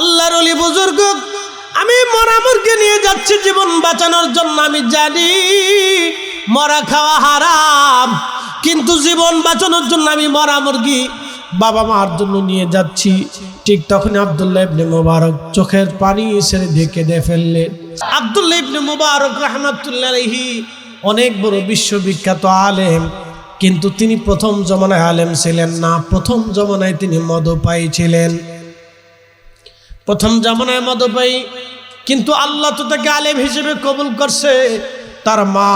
আল্লাহর ওলি বুজুর্গ, আমি মরা মুরগি নিয়ে যাচ্ছি জীবন বাঁচানোর জন্য। আমি জানি মরা খাওয়া হারাম, কিন্তু জীবন বাঁচানোর জন্য আমি মরা মুরগি বাবা মার জন্য নিয়ে যাচ্ছি। ঠিক তখন আব্দুল্লাহ ইবনে মুবারক চোখের পানি ছেড়ে দিয়ে কেঁদে ফেললেন। আব্দুল্লাহ ইবনে মুবারক রাহমাতুল্লাহ আলাইহি অনেক বড় বিশ্ববিখ্যাত আলেম, কিন্তু তিনি প্রথম জমানায় আলেম ছিলেন না। প্রথম জমানায় তিনি মদপায়ী ছিলেন, প্রথম জমানায় মদপায়ী। কিন্তু আল্লাহ তো তাকে আলেম হিসেবে কবুল করছে। তার মা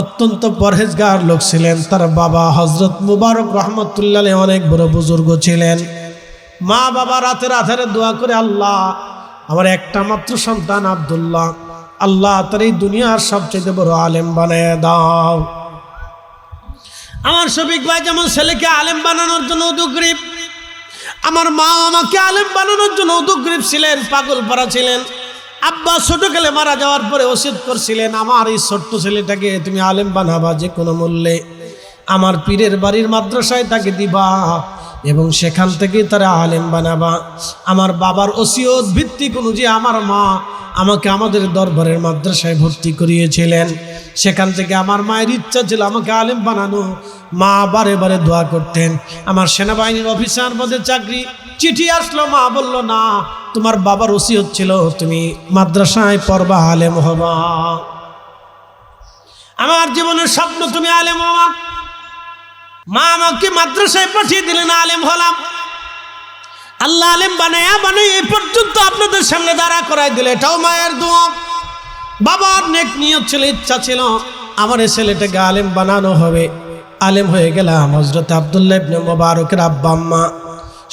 অত্যন্ত পরহেজগার লোক ছিলেন। তার বাবা হযরত মুবারক রাহমাতুল্লাহ আলাইহি অনেক বড় বুজুর্গ ছিলেন। মা বাবা রাতের আধারে দোয়া করে, আল্লাহ আমার একটা মাত্র সন্তান আব্দুল্লাহ, আল্লাহ তার এই দুনিয়ার সবচেয়ে বড় আলেম বানায় দাও। আমার শফিক ভাই যেমন ছেলেকে আলেম বানানোর জন্য উদগ্রীব, আমার মা আমাকে আলেম বানানোর জন্য উদগ্রীব ছিলেন, পাগল পারা ছিলেন। আব্বা ছোটকালে মারা যাওয়ার পরে ওসিয়ত করছিলেন, আমার এই ছোট্ট ছেলেটাকে তুমি আলেম বানাবা, যে কোনো মূল্যে আমার পীরের বাড়ির মাদ্রাসায় তাকে দিবা এবং সেখান থেকে তারা আলেম বানাবা। আমার বাবার ওসিয়ত ভিত্তিক অনুযায়ী আমার মা আমাকে আমাদের দরবারের মাদ্রাসায় ভর্তি করিয়েছিলেন। সেখান থেকে আমার মায়ের ইচ্ছা ছিল আমাকে আলেম বানানো। মা বারে বারে দোয়া করতেন। আমার সেনাবাহিনীর অফিসার পদে চাকরি, চিঠি আসলো, মা বলল না, তোমার বাবার ওসিয়ত ছিল তুমি মাদ্রাসায় পড়বা, আলেম হবা। আমার জীবনের স্বপ্ন তুমি আলেম হবা। মা আমাকে মাদ্রাসায় পাঠিয়ে দিলেন, আলেম হলাম। আল্লাহ আলেম বানায় এই পর্যন্ত আপনাদের সামনে দাঁড়া করাই দিলে, এটাও মায়ের দোয়া। বাবার নেক নিয়ত ছিল, ইচ্ছা ছিল আমার এই ছেলেটাকে আলেম বানানো হবে। আলেম হয়ে গেলাম। হযরত আব্দুল্লাহ ইবনে মুবারকের আব্বা আম্মা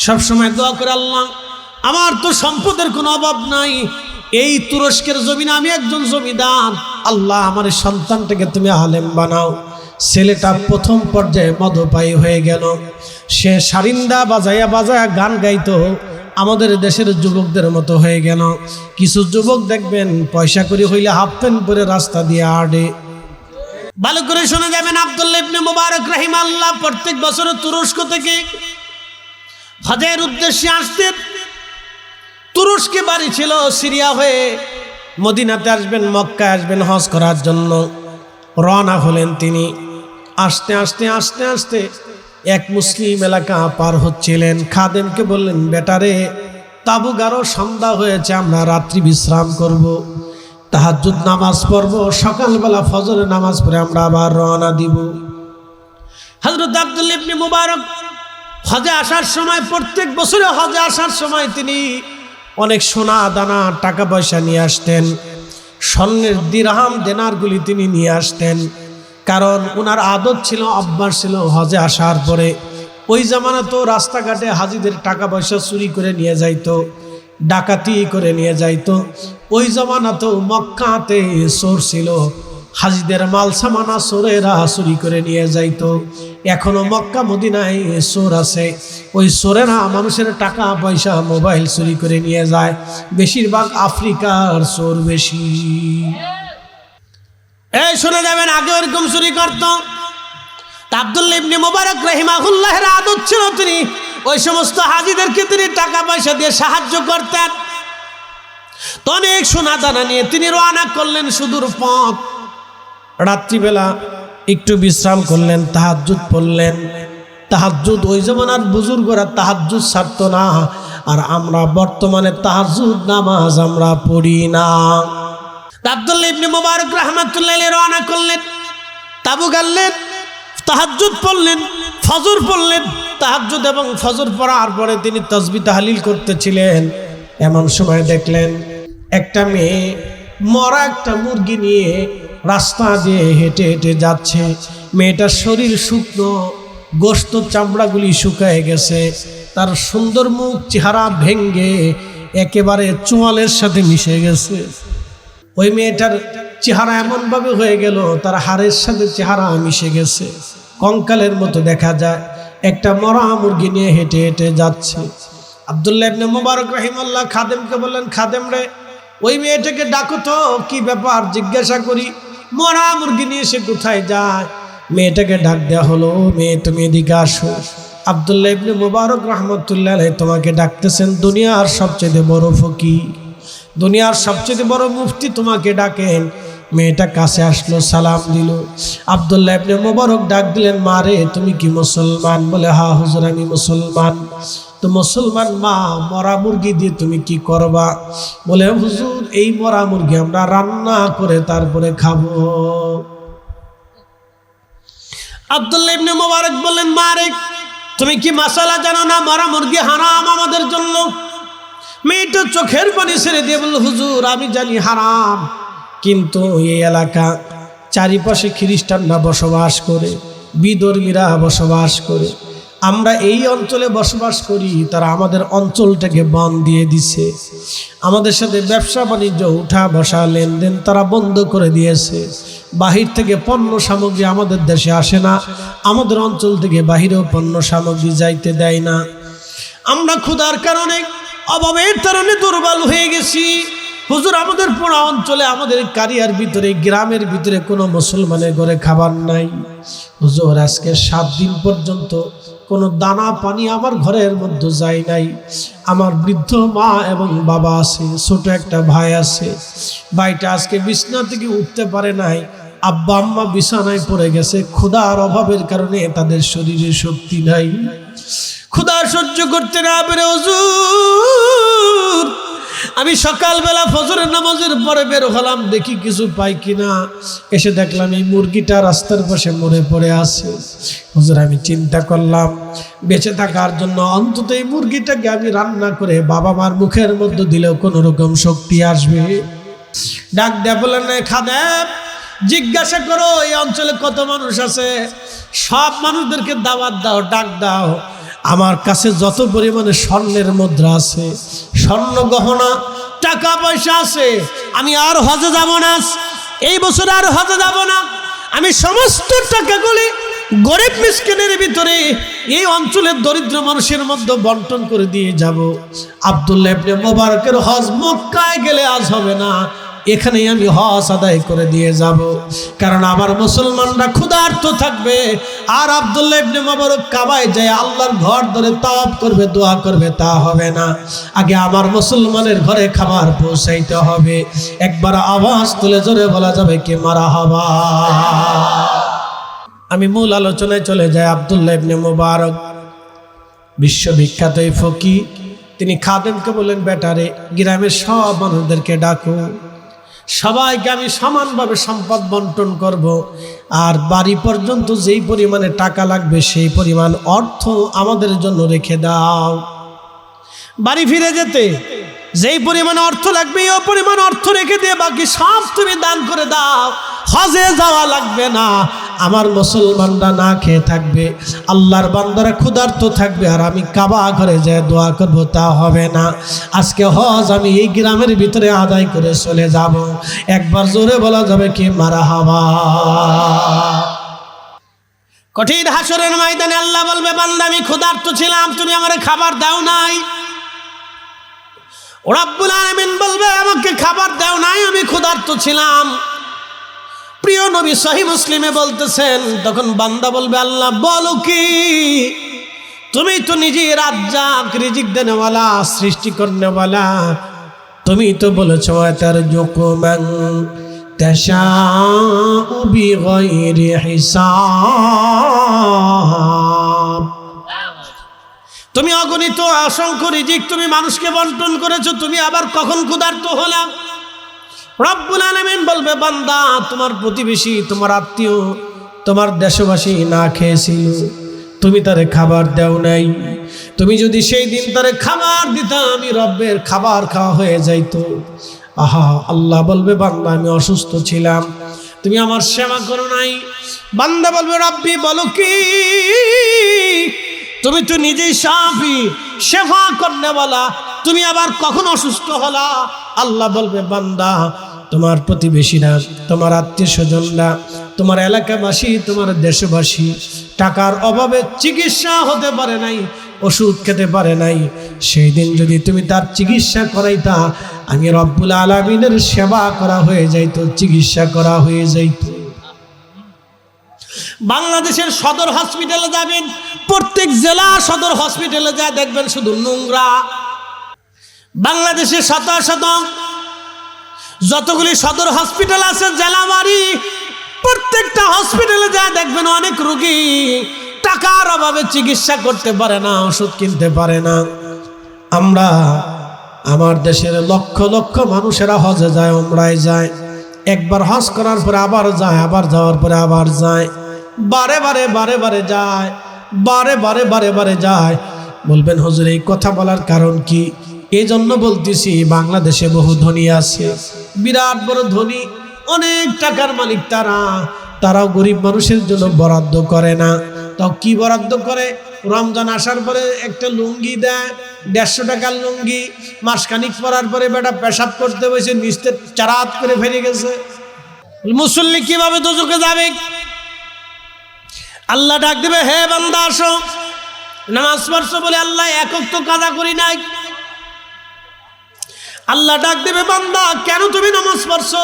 সবসময় দোয়া করে, আল্লাহ আমার তো সম্পদের কোনো অভাব নাই, এই তুরস্কের জমিনে আমি একজন জমিদার, আল্লাহ আমার এই সন্তানটাকে তুমি আলেম বানাও। ছেলেটা প্রথম পর্যায়ে মদপায়ী হয়ে গেল। সে সারিন্দা বাজায়া বাজায়া গান গাইতো, আমাদের দেশের যুবকদের মতো হয়ে গেল। কিছু যুবক দেখবেন পয়সা করে হইলে হাফ প্যান্ট পরে রাস্তা দিয়ে আড়ে। ভালো করে শুনে যাবেন, আব্দুল্লাহ ইবনে মুবারক রাহিমাহুল্লাহ প্রত্যেক বছর তুরস্ক থেকে হজের উদ্দেশ্যে আসতেন। তুরস্কে বাড়ি ছিল, সিরিয়া হয়ে মদিনাতে আসবেন, মক্কায় আসবেন হজ করার জন্য রওনা হলেন তিনি। আস্তে আস্তে আস্তে আস্তে এক মুসলিম এলাকা পার হচ্ছিলেন। খাদেমকে বললেন, বেটারে তাবু গারো, সন্ধ্যা হয়েছে, আমরা রাত্রি বিশ্রাম করব, তাহাজ্জুদ নামাজ পড়ব, সকালবেলা ফজরের নামাজ পড়ে আমরা আবার রওনা দিব। হযরত আব্দুল্লাহ ইবনে মুবারক হজে আসার সময়, প্রত্যেক বছরে হজে আসার সময় তিনি অনেক সোনা দানা টাকা পয়সা নিয়ে আসতেন। স্বর্ণের দিরহাম দেনারগুলি তিনি নিয়ে আসতেন, কারণ ওনার আদত ছিল, অভ্যাস ছিল হজে আসার পরে ওই জামানা তো রাস্তাঘাটে হাজিদের টাকা পয়সা চুরি করে নিয়ে যাইতো, ডাকাতি করে নিয়ে যাইতো। ওই জামানা তো মক্কাতে চোর ছিল, হাজিদের মাল সামানা চোরেরা চুরি করে নিয়ে যাইতো। এখনো মক্কা মদিনায় চোর আছে, ওই চোরেরা মানুষের টাকা পয়সা মোবাইল চুরি করে নিয়ে যায়। বেশিরভাগ আফ্রিকার চোর বেশি। এই শুনে যাবেন, আগে ওরকম চুরি করতো। আব্দুল্লাহ ইবনে মুবারক রাহিমাহুল্লাহের আদত ছিল, তিনি ওই সমস্ত হাজিদেরকে তিনি টাকা পয়সা দিয়ে সাহায্য করতেন। তো অনেক সোনা দানা নিয়ে তিনি রওনা করলেন সুদূর পথ। রাত্রিবেলা একটু বিশ্রাম করলেন, তাহাজ্জুদ পড়লেন। তাহাজ্জুদ ওই জামানার বুজুর্গরা তাহাজ্জুদ ছাড়তো না, আর আমরা বর্তমানে তাহাজ্জুদ নামাজ আমরা পড়ি না। আব্দুল্লাহ ইবনে মুবারক রাহমাতুল্লাহ আলাইহি রওনা করলেন, তাবু গাড়লেন, তাহাজ্জুদ পড়লেন, ফজর পড়লেন। তাহাজ্জুদ এবং ফজর পড়ার পরে তিনি তাসবিহ তাহলিল করতেছিলেন। এমন সময় দেখলেন একটা মেয়ে মরা একটা মুরগি নিয়ে রাস্তা দিয়ে হেঁটে হেঁটে যাচ্ছে। মেয়েটার শরীর শুকনো, গোশত চামড়াগুলি শুকায় গেছে, তার সুন্দর মুখ চেহারা ভেঙ্গে একেবারে চোয়ালের সাথে মিশে গেছে। ওই মেয়েটার চেহারা এমনভাবে হয়ে গেল, তার হাড়ের সাথে চেহারা মিশে গেছে, কঙ্কালের মতো দেখা যায়। একটা মরা মুরগি নিয়ে হেঁটে হেঁটে যাচ্ছে। আব্দুল্লাহ ইবনে মুবারক রাহিমাহুল্লাহ খাদেমকে বললেন, খাদেম রে, ওই মেয়েটাকে ডাকো তো, কি ব্যাপার জিজ্ঞাসা করি, মরা মুরগি নিয়ে সে কোথায় যায়। মেয়েটাকে ডাক দেওয়া হলো, মেয়ে তুমি এদিকে আসো। আব্দুল্লাহ ইবনে মুবারক রাহমাতুল্লাহ আলাইহি তোমাকে ডাকতেছেন, দুনিয়ার সবচেয়ে বড় ফকির, দুনিয়ার সবচেয়ে বড় মুফতি তোমাকে ডাকেন। মেয়েটা কাছে আসলো, সালাম দিল। আব্দুল্লাহ ইবনে মুবারক ডাক দিলেন, মা রে তুমি কি মুসলমান? বলে হ্যাঁ হুজুর আমি মুসলমান। তো মুসলমান মা, মরা মুরগি দিয়ে তুমি কি করবা? বলে হুজুর এই মরা মুরগি আমরা রান্না করে তারপরে খাবো। আব্দুল্লাহ ইবনে মুবারক বললেন, মা রে তুমি কি মাসালা জানো না? মরা মুরগি হারাম আমাদের জন্য। মেয়েটা চোখের পানি ছেড়ে দিয়ে বলল, হুজুর আমি জানি হারাম, কিন্তু এই এলাকা চারিপাশে খ্রিস্টানরা বসবাস করে, বিধর্মীরা বসবাস করে, আমরা এই অঞ্চলে বসবাস করি, তারা আমাদের অঞ্চলটাকে বন্ধ দিয়ে দিছে, আমাদের সাথে ব্যবসা বাণিজ্য উঠা বসা লেনদেন তারা বন্ধ করে দিয়েছে, বাহির থেকে পণ্য সামগ্রী আমাদের দেশে আসে না, আমাদের অঞ্চল থেকে বাহিরেও পণ্য সামগ্রী যাইতে দেয় না। আমরা ক্ষুধার কারণে অভাবের কারণে দুর্বল হয়ে গেছি। হুজুর আমাদের পুরো অঞ্চলে আমাদের কারিয়ার ভিতরে গ্রামের ভিতরে কোনো মুসলমানের ঘরে খাবার নাই। হুজুর আজকে 7 দিন পর্যন্ত কোনো দানা পানি আমার ঘরের মধ্যে যায় নাই। আমার বৃদ্ধ মা এবং বাবা আছে, ছোট একটা ভাই আছে, ভাইটা আজকে বিছানা থেকে উঠতে পারে নাই, আব্বা আম্মা বিছানায় পড়ে গেছে, ক্ষুধার অভাবের কারণে তাদের শরীরে শক্তি নাই, ক্ষুধা সহ্য করতে না পেরে হুজুর আমি সকালবেলা ফজরের নামাজের পরে বের হলাম, দেখি কিছু পাই কিনা। এসে দেখলাম এই মুরগিটা রাস্তার পাশে মরে পড়ে আছে। হুজুর আমি চিন্তা করলাম বেঁচে থাকার জন্য অন্তত এই মুরগিটাকে আমি রান্না করে বাবা মার মুখের মধ্যে দিলেও কোনো রকম শক্তি আসবে। ডাক দেয়া বলেন, খাদেম জিজ্ঞাসা করো এই অঞ্চলে কত মানুষ আছে, সব মানুষদেরকে দাওয়াত দাও, ডাক দাও। আমার কাছে যত পরিমাণে স্বর্ণের মুদ্রা আছে, স্বর্ণ গহনা টাকা পয়সা আছে, আমি আর হজে যাব না, এই বছর আর হজে যাব না, আমি সমস্ত টাকাগুলি গরিব মিসকিনের ভিতরে এই অঞ্চলের দরিদ্র মানুষের মধ্যে বন্টন করে দিয়ে যাব। আব্দুল্লাহ ইবনে মুবারকের হজ মক্কায় গেলে আজ হবে না, এখানেই আমি হজ আদায় করে দিয়ে যাব, কারণ আমার মুসলমানরা ক্ষুধার্ত থাকবে। আর আব্দুল্লাহ ইবনে মুবারক কাবায় যায় আল্লাহর ঘর ধরে তাওয়াফ করবে, দোয়া করবে, তা হবে না। আগে আমার মুসলমানের ঘরে খাবার পৌঁছাইতে হবে। একবার আওয়াজ তুলে জোরে বলা যাবে কি মারহাবা। আমি মূল আলোচনায় চলে যাই। আব্দুল্লাহ ইবনে মুবারক বিশ্ববিখ্যাত এই ফকির, তিনি খাদেমকে বললেন, বেটারে গ্রামের সব মানুষদেরকে ডাকো, সবাইকে আমি সমানভাবে সম্পদ বন্টন করব, আর বাড়ি পর্যন্ত যেই পরিমাণে টাকা লাগবে সেই পরিমাণ অর্থ আমাদের জন্য রেখে দাও। বাড়ি ফিরে যেতে যেই পরিমাণ অর্থ লাগবে এই পরিমাণ অর্থ রেখে দিয়ে বাকি সব তুমি দান করে দাও, হজে যাওয়া লাগবে না। আমার মুসলমানরা না খেয়ে থাকবে, আল্লাহর বান্দারা ক্ষুধার্ত থাকবে, আর আমি কাবা ঘরে যেয়ে দোয়া করব, তা হবে না। আজকে হজ আমি এই গ্রামের ভিতরে আদায় করে চলে যাব। একবার জোরে বলা যাবে কি মারহাবা। কঠিন হাসরের ময়দানে আল্লাহ বলবে, বান্দা আমি ক্ষুধার্ত ছিলাম, তুমি আমারে খাবার দাও নাই। রব্বুল আলামিন বলবে, আমাকে খাবার দাও নাই, আমি ক্ষুধার্ত ছিলাম। প্রিয় নবী সহিহ মুসলিমে বলতেছেন, তখন বান্দা বলবে, আল্লাহ বলো কি, তুমি তো নিজে রাজ্জাক, রিজিক দেনেওয়ালা, সৃষ্টি করনেওয়ালা, তুমি তো বলেছো তারজুকু মান তাশাউ বিগাইরি হিসাব, তুমি অগণিত অসংখ্য রিজিক তুমি মানুষকে বন্টন করেছো, তুমি আবার কখন ক্ষুধার্ত হলাম? রব্বুল আলামিন বলবে, বান্দা তোমার প্রতিবেশী, তোমার আত্মীয়, তোমার দেশবাসী না খেয়েছিল, তুমি তারে খাবার দাও নাই। তুমি যদি সেই দিন তারে খাবার দিতা, আমি রব্বের খাবার খাওয়া হয়ে যাইতো। আহা, আল্লাহ বলবে, বান্দা আমি অসুস্থ ছিলাম, তুমি আমার সেবা করো নাই। বান্দা বলবে, রব্বি বলো কি, তুমি তো নিজেই শাফি, শেফা করনেওয়ালা, তুমি আবার কখন অসুস্থ হলা? আল্লাহ বলবে, বান্দা তোমার প্রতিবেশীরা, তোমার আত্মীয় স্বজনরা, তোমার এলাকাবাসী, তোমার দেশবাসী টাকার অভাবে চিকিৎসা হতে পারে নাই, ওষুধ খেতে পারে নাই, সেই দিন যদি তুমি তার চিকিৎসা করাইতা, আমি রব্বুল আলামিনের সেবা করা হয়ে যাইতো, চিকিৎসা করা হয়ে যাইতো। বাংলাদেশের সদর হসপিটালে যাবেন, প্রত্যেক জেলা সদর হসপিটালে যা দেখবেন শুধু নোংরা। বাংলাদেশে শত শত যতগুলি সদর হসপিটাল আছে, জেলাবাড়ি, প্রত্যেকটা হসপিটালে যা দেখবেন অনেক রোগী টাকার অভাবে চিকিৎসা করতে পারে না, ওষুধ কিনতে পারে না। আমরা আমার দেশের লক্ষ লক্ষ মানুষেরা হজে যায়, উমরায় যায়, একবার হজ করার পরে আবার যায়, আবার যাওয়ার পরে আবার যায়, বারে বারে বারে বারে যায়, বারে বারে বারে বারে যায়। বলবেন হুজুর এই কথা বলার কারণ কি? এই জন্য বলতেছি, বাংলাদেশে বহু ধনী আছে, বিরাট বড় ধনী, অনেক টাকার মালিক, তারাও গরিব মানুষের জন্য বরাদ্দ করে না। তাও কি বরাদ্দ করে? রমজান আসার পরে একটা লুঙ্গি দেয়, 150 টাকার লুঙ্গি, মাসখানিক পরার পরে বেটা পেশাব করতে বসে নিচতে চারাত করে ফেলে গেছে। মুসল্লি কিভাবে দোজখে যাবে? আল্লাহ ডাক দেবে, হে বান্দা আসো, নামাজ পড়ছো বলে আল্লাহ একক তো কাজা করি নাই। আল্লাহ ডাক দেবে, বান্দা কেন তুমি নামাজ পড়ছো?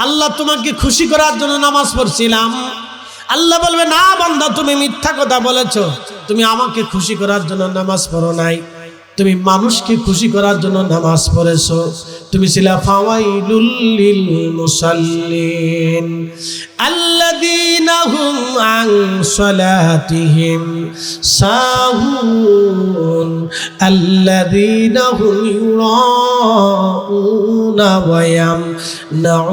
আল্লাহ তোমাকে খুশি করার জন্য নামাজ পড়ছিলাম। আল্লাহ বলবে, না বান্দা, তুমি মিথ্যা কথা বলেছো, তুমি আমাকে খুশি করার জন্য নামাজ পড়ো নাই, তুমি মানুষকে খুশি করার জন্য নামাজ পড়েছো। তুমি ছিলা ফাওয়াইলুল লিল মুসাল্লিন আল্লাযীনা হুম আন সালাতিহিম সাহুন আল্লাযীনা হুম ইউরাউনা ওয়া ইয়ামনাউনাল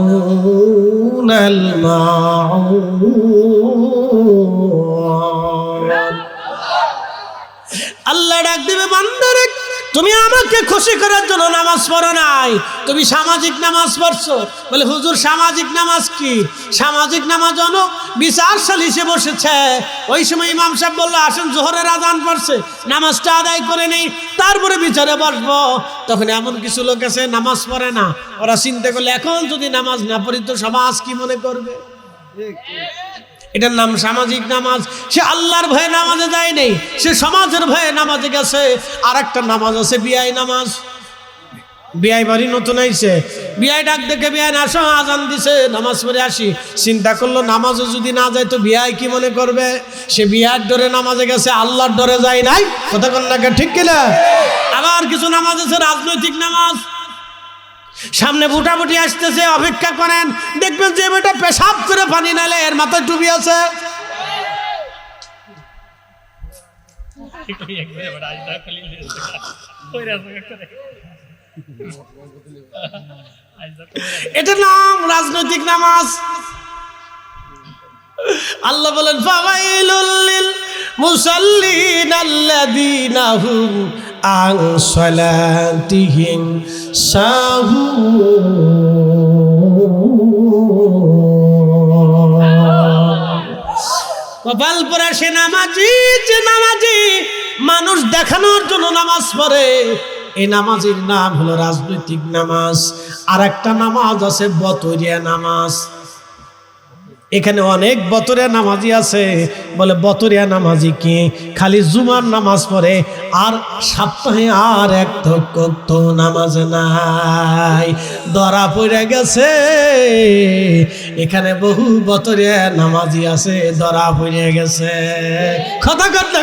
মাউন। আল্লাহ ডাক দিবে, বান্দারে তুমি আমাকে খুশি করার জন্য নামাজ পড়ো নাই, তুমি সামাজিক নামাজ পড়ছো। বলে হুজুর সামাজিক নামাজ কি? সামাজিক নামাজ হলো বিচার সালিশে বসেছে, ওই সময় ইমাম সাহেব বললো আসেন জোহরের আজান পড়ছে, নামাজটা আদায় করে নেই, তারপরে বিচারে বসবো। তখন এমন কিছু লোক আছে নামাজ পড়ে না, ওরা চিন্তা করলে এখন যদি নামাজ না পড়ি তো সমাজ কি মনে করবে। এটার নাম সামাজিক নামাজ। সে আল্লাহর ভয়ে নামাজে যায় নেই, সে সমাজের ভয়ে নামাজে গেছে। আর একটা নামাজ আছে বিয়াই নামাজ। বিয়াই বাড়ি নতুন আইছে, বিয়াই ডাক দেখে বিয়াই আসো, আজান দিছে, নামাজ পড়ে আসি। চিন্তা করলো নামাজে যদি না যায় তো বিয়াই কি মনে করবে। সে বিয়ার ডরে নামাজে গেছে, আল্লাহর ডরে যায় নাই। কথা কন না, ঠিক কিনা? আবার কিছু নামাজ আছে রাজনৈতিক নামাজ। সামনে ভোটাভুটি আসতেছে, অপেক্ষা করেন, দেখবেন যে বেটা পেশাব করে পানি নালে এর মাথায় টুপি আছে। এটার নাম রাজনৈতিক নামাজ। আল্লাহ বলেন, ফাওয়াইলুল লিল মুসাল্লিন আল্লাযীনা হুম আন সালাতিহিম সাহুন। কপাল পরা সে নামাজি, যে নামাজি মানুষ দেখানোর জন্য নামাজ পড়ে, এই নামাজের নাম হলো রাজনৈতিক নামাজ। আর একটা নামাজ আছে বতরিয়া নামাজ। এখানে অনেক বতরিয়া নামাজি আছে। বলে বতরিয়া নামাজি কি? খালি জুমার নামাজ পড়ে, আর সপ্তাহে আর এক ওয়াক্ত নামাজ নাই। ধরা পড়ে গেছে। এখানে বহু বতরিয়া নামাজি আছে, ধরা পড়ে গেছে। কথা কথা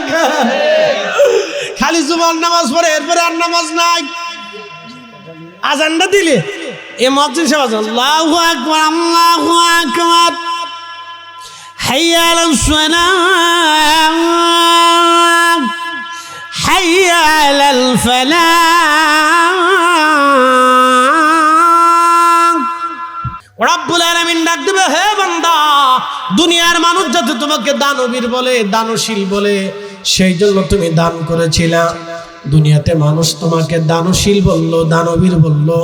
খালি জুমার নামাজ পড়ে, এরপরে আর নামাজ নাই। আজানটা দিলে এ মসজিদ সাহেব আল্লাহু আকবার, আল্লাহু আকবার, হাইয়া আলাস সালাম, হাইয়া আলাল ফালাহ। রব্বুল আলামিন ডাক দেবে, হে বান্দা, দুনিয়ার মানুষ যাতে তোমাকে দানবীর বলে, দানশীল বলে, সেই জন্য তুমি দান করেছিলা। দুনিয়াতে মানুষ তোমাকে দানশীল বললো, দানবীর বললো,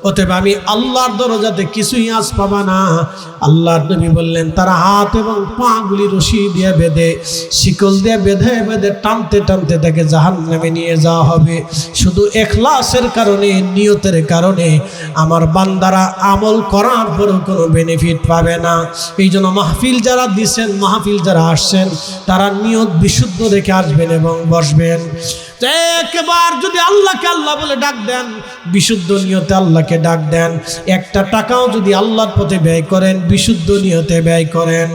অতএব আমি আল্লাহর দরজাতে কিছুই আজ পাবা না। আল্লাহর নবী বললেন, তারা হাত এবং পা গুলি রশি দিয়ে বেঁধে, শিকল দিয়ে বেঁধে বেঁধে টানতে টানতে তাকে জাহান্নামে নিয়ে যাওয়া হবে। শুধু ইখলাসের কারণে, নিয়তের কারণে আমার বান্দারা আমল করার পরও কোনো বেনিফিট পাবে না। এই জন্য মাহফিল যারা দিচ্ছেন, মাহফিল যারা আসছেন, তারা নিয়ত বিশুদ্ধ রেখে আসবেন এবং বসবেন। একবার যদি আল্লাহকে আল্লাহ বলে ডাক দেন, বিশুদ্ধ নিয়তে আল্লাহকে ডাক দেন, একটা টাকাও যদি আল্লাহর পথে ব্যয় করেন, বিশুদ্ধ নিয়তে ব্যয় করেন,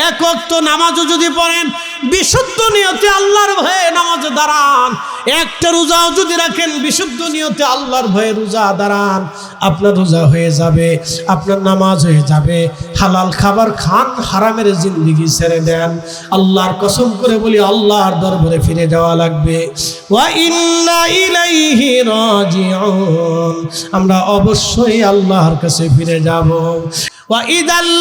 এক ওয়াক্ত নামাজও যদি পড়েন, বিশুদ্ধ নিয়তে আল্লাহর ভয়ে নামাজে দাঁড়ান, একটা রোজাও যদি রাখেন, বিশুদ্ধ নিয়তে আল্লাহর ভয়ে রোজা দাঁড়ান, আপনার রোজা হয়ে যাবে, আপনার নামাজ হয়ে যাবে। হালাল খাবার খান, হারামের জিন্দেগি ছেড়ে দেন। আল্লাহর কসম করে বলি, আল্লাহর দরবারে ফিরে যাওয়া লাগবে। ওয়া ইন্না ইলাইহি রাজিউন, আমরা অবশ্যই আল্লাহর কাছে ফিরে যাব। ওয়া ইদাল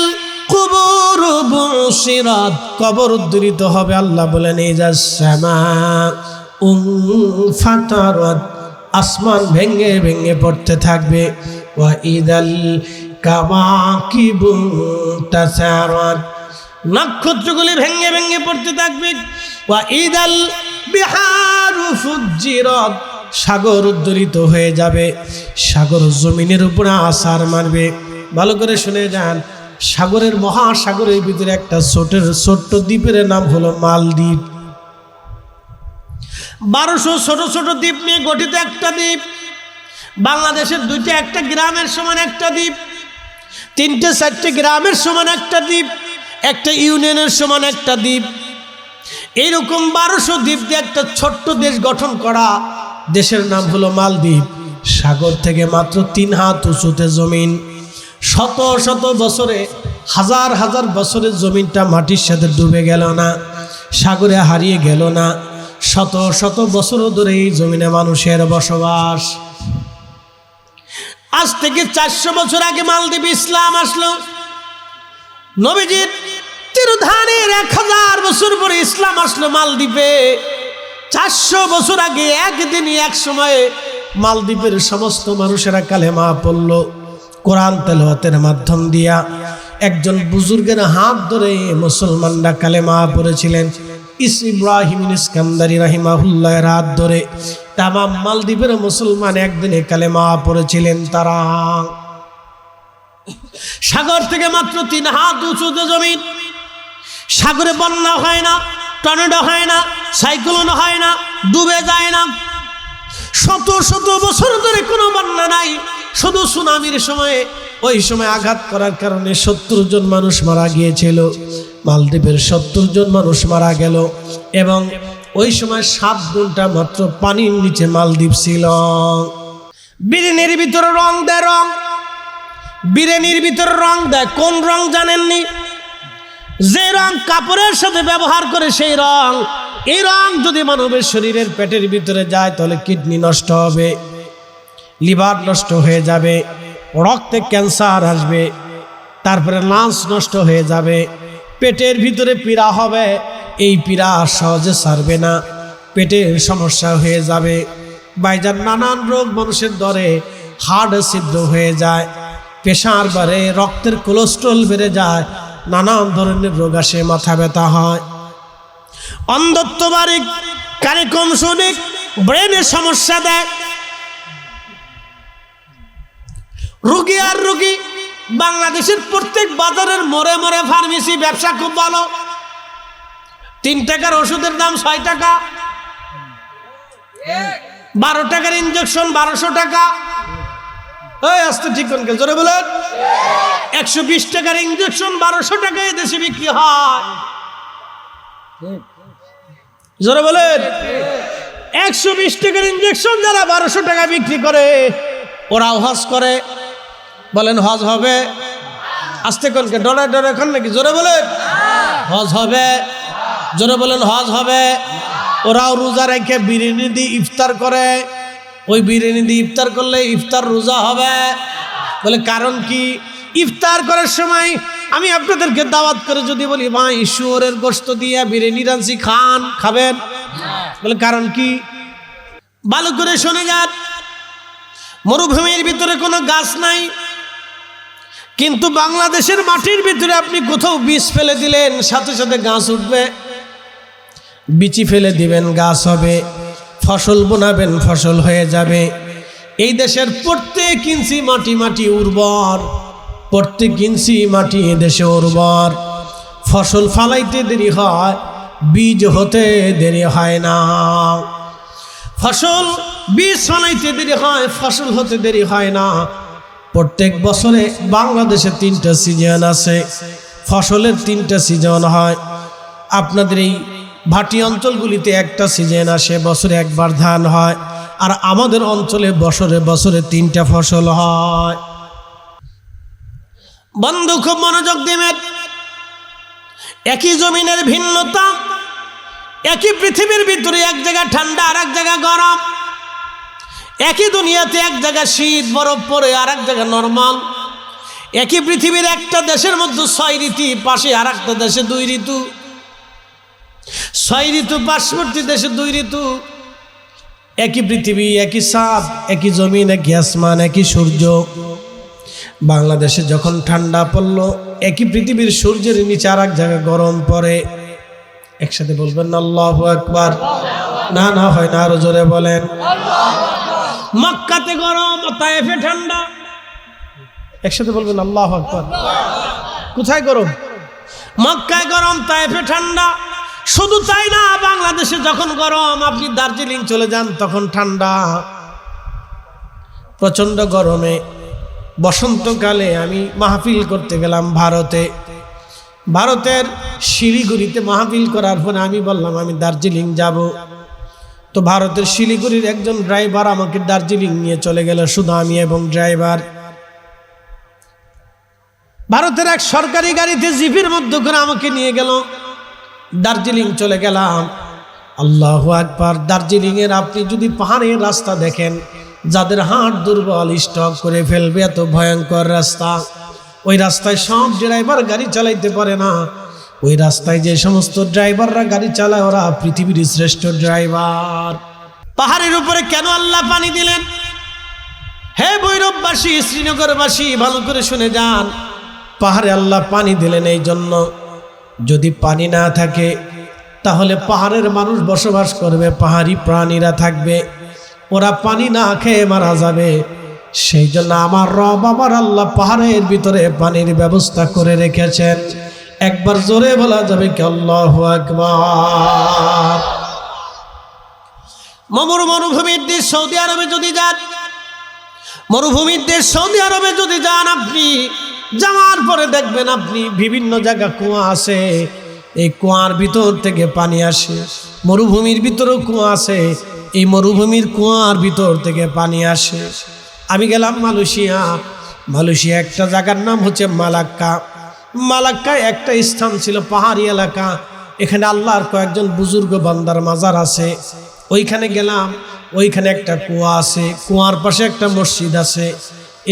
কুবুর বুশিরাত, কবর উদ্ধৃত হবে। আল্লাহ বলেন ইজাস সামা ফাতারাত, আসমান ভেঙে ভেঙে পড়তে থাকবে। ওয়া ইদাল কাওয়াকিবু তাসারাত, নক্ষত্রগুলি ভেঙে ভেঙে পড়তে থাকবে। ওয়া ইদাল বিহারু ফুজ্জিরাত, সাগর উদ্ধৃত হয়ে যাবে, সাগর জমিনের উপরে আছাড় মারবে। ভালো করে শুনে যান, সাগরের মহাসাগরের ভিতরে একটা ছোট্ট দ্বীপের নাম হলো মালদ্বীপ। 1200 ছোট ছোট দ্বীপ নিয়ে গঠিত একটা দ্বীপ। বাংলাদেশের 2টা একটা গ্রামের সমান একটা দ্বীপ, 3টে 4টে গ্রামের সমান একটা দ্বীপ, একটা ইউনিয়নের সমান একটা দ্বীপ। এইরকম 1200 দ্বীপ দিয়ে একটা ছোট্ট দেশ গঠন করা, দেশের নাম হলো মালদ্বীপ। সাগর থেকে মাত্র 3 হাত উঁচুতে জমিন। শত শত বছরে, হাজার হাজার বছরে জমিনটা মাটির সাথে ডুবে গেল না, সাগরে হারিয়ে গেল না। শত শত বছর ধরে এই জমিনে মানুষের বসবাস। আজ থেকে 400 বছর আগে মালদ্বীপে ইসলাম আসলো। নবীজির তিরোধানের 1000 বছর পরে ইসলাম আসলো মালদ্বীপে। 400 বছর আগে একদিনই এক সময়ে মালদ্বীপের সমস্ত মানুষেরা কালেমা পড়ল। কোরআন তেলাওয়াতের মাধ্যম দিয়া একজন বুজুর্গের হাত ধরে মুসলমানরা কালেমা পড়েছিলেন। ইব্রাহিম ইস্কান্দারি রাহিমাহুল্লাহর হাত ধরে তামাম মালদ্বীপের মুসলমান একদিনে কালেমা পড়েছিলেন তারা। সাগর থেকে মাত্র 3 হাত উঁচুতে জমিন। সাগরে বন্যা হয় না, টর্নেডো হয় না, সাইক্লোন হয় না, ডুবে যায় না। শত শত বছর ধরে কোনো বন্যা নাই, শুধু সুনামির সময়ে, ওই সময় আঘাত করার কারণে 70 জন মানুষ মারা গিয়েছিল। মালদ্বীপের 70 জন মানুষ মারা গেল, এবং ওই সময় 7 ঘন্টা মাত্র পানির নিচে মালদ্বীপ ছিল। বিরিয়ানির ভিতরে রং দেয়, রং বিরিয়ানির ভিতরে রং দেয়। কোন রং জানেননি? যে রং কাপড়ের সাথে ব্যবহার করে সেই রং। এই রং যদি মানবের শরীরের পেটের ভিতরে যায় তাহলে কিডনি নষ্ট হবে, লিভার নষ্ট হয়ে যাবে, রক্তে ক্যান্সার আসবে, তারপরে লাংস নষ্ট হয়ে যাবে, পেটের ভিতরে পীড়া হবে, এই পীড়া সহজে সারবে না, পেটের সমস্যা হয়ে যাবে। বাইজান নানান রোগ মানুষের ধরে, হার্ট ছিদ্র হয়ে যায়, প্রেশার বাড়ে, রক্তের কোলেস্ট্রল বেড়ে যায়, নানান ধরনের রোগ আসে, মাথা ব্যথা হয়, অন্ধত্ব বাড়ে, কানে কম শুনে, ব্রেনের সমস্যা দেয়। রোগী আর রোগী। বাংলাদেশের প্রত্যেক বাজারের মোড়ে মোড়ে ফার্মেসি ব্যবসা খুব ভালো। 3 টাকার ওষুধের দাম 6 টাকা, 12 টাকার ইঞ্জেকশন 1200 টাকা। ওই আসতে ঠিক কোন জোরে বলেন। 120 টাকার ইঞ্জেকশন 1200 টাকায় দেশে বিক্রি হয়। জোরে বলেন। 120 টাকার ইঞ্জেকশন যারা 1200 টাকা বিক্রি করে, ওরাও হজ করে। বলেন হজ হবে? আস্তে কোনকে ডরে ডরে এখন নাকি? জোরে বলেন হজ হবে। জোরে বলেন হজ হবে। ওরাও রোজা রেখে বিরিয়ানি দিয়ে ইফতার করে। ওই বিরিয়ানি দিয়ে ইফতার করলে ইফতার রোজা হবে। বলে কারণ কি? ইফতার করার সময় আমি আপনাদেরকে দাওয়াত করে যদি বলি ভাই শুয়োরের গোশত দিয়ে বিরিয়ানি রাঁধছি, খান, খাবেন? বলে কারণ কি? ভালো করে শুনে যান। মরুভূমির ভিতরে কোনো গাছ নাই, কিন্তু বাংলাদেশের মাটির ভিতরে আপনি কোথাও বীজ ফেলে দিলেন, সাথে সাথে গাছ উঠবে। বিচি ফেলে দিবেন, গাছ হবে। ফসল বোনাবেন, ফসল হয়ে যাবে। এই দেশের প্রত্যেক ইঞ্চি মাটি উর্বর, প্রত্যেক ইঞ্চি মাটি এদেশে উর্বর। ফসল ফালাইতে দেরি হয়, বীজ হতে দেরি হয় না। ফসল বীজ ফলাইতে দেরি হয়, ফসল হতে দেরি হয় না। প্রত্যেক বছরে বাংলাদেশে 3টা সিজন আছে, ফসলের 3টা সিজন হয়। আপনাদের এই ভাটি অঞ্চলগুলিতে একটা সিজন আসে, বছরে একবার ধান হয়। আর আমাদের অঞ্চলে বছরে বছরে 3টা ফসল হয়। বন্ধু খুব মনোযোগ দিবেন। একই জমিনের ভিন্নতা, একই পৃথিবীর ভিতরে এক জায়গা ঠান্ডা আর এক জায়গা গরম। একই দুনিয়াতে এক জায়গা শীত বরফ পড়ে আর এক জায়গা নরমাল। একই পৃথিবীর একটা দেশের মধ্যে 6 ঋতু, পাশে আর একটা দেশে 2 ঋতু। 6 ঋতু পার্শ্ববর্তী দেশে 2 ঋতু। একই পৃথিবী, একই চাঁদ, একই জমিন, একই আসমান, একই সূর্য। বাংলাদেশে যখন ঠান্ডা পড়লো, একই পৃথিবীর সূর্যের নিচে আর এক জায়গায় গরম পড়ে। একসাথে বলবেন না আল্লাহু আকবার? না না হয় না, আরো জোরে বলেন। মক্কাতে গরম, তায়েফে ঠান্ডা। একসাথে বলবেন আল্লাহু আকবার। কোথায় গরম? মক্কায় গরম, তায়েফে ঠান্ডা। শুধু তাই না, বাংলাদেশে যখন গরম, আপনি দার্জিলিং চলে যান তখন ঠান্ডা। প্রচন্ড গরমে বসন্তকালে আমি মাহফিল করতে গেলাম ভারতের শিলিগুড়িতে। মাহফিল করার পরে আমি বললাম আমি দার্জিলিং যাব। তো ভারতের শিলিগুড়ির একজন ড্রাইভার আমাকে দার্জিলিং নিয়ে চলে গেল, শুধু আমি এবং ড্রাইভার। ভারতের এক সরকারি গাড়িতে জিপের মধ্যে করে আমাকে নিয়ে গেল, দার্জিলিং চলে গেলাম। আল্লাহু আকবার। দার্জিলিং এর আপনি যদি পাহাড়ের রাস্তা দেখেন, যাদের হাড় দুর্বল, স্টক করে ফেলবে, এত ভয়ঙ্কর রাস্তা। ওই রাস্তায় সব ড্রাইভার গাড়ি চালাইতে পারে না। ওই রাস্তায় যে সমস্ত ড্রাইভাররা গাড়ি চালায়, ওরা পৃথিবীর শ্রেষ্ঠ ড্রাইভার। পাহাড়ের উপরে কেন আল্লাহ পানি দিলেন? হে ভৈরববাসী, শ্রীনগরবাসী, ভালো করে শুনে যান। পাহাড়ে আল্লাহ পানি দিলেন এই জন্য, যদি পানি না থাকে তাহলে পাহাড়ের মানুষ বসবাস করবে, পাহাড়ি প্রাণীরা থাকবে, ওরা পানি না খেয়ে মারা যাবে। সেই জন্য আমার রব, আমার আল্লাহ পাহাড়ের ভিতরে পানির ব্যবস্থা করে রেখেছেন। একবার জোরে বলা যাবে কি আল্লাহু আকবার। মরুভূমির দেশ সৌদি আরবে যদি যান, মরুভূমির দেশ সৌদি আরবে যদি যান, আপনি যাওয়ার পরে দেখবেন আপনি বিভিন্ন জায়গা কুয়া আছে। এই কুয়ার ভিতর থেকে পানি আসে। মরুভূমির ভিতরেও কুয়া আছে, এই মরুভূমির কুয়ার ভিতর থেকে পানি আসে। আমি গেলাম মালয়েশিয়া একটা জায়গার নাম হচ্ছে মালাক্কায় একটা স্থান ছিল, পাহাড়ি এলাকা। এখানে আল্লাহর কয়েকজন বুজুর্গ বান্দার মাজার আছে। ওইখানে গেলাম, ওইখানে একটা কুয়া আছে, কুয়ার পাশে একটা মসজিদ আছে।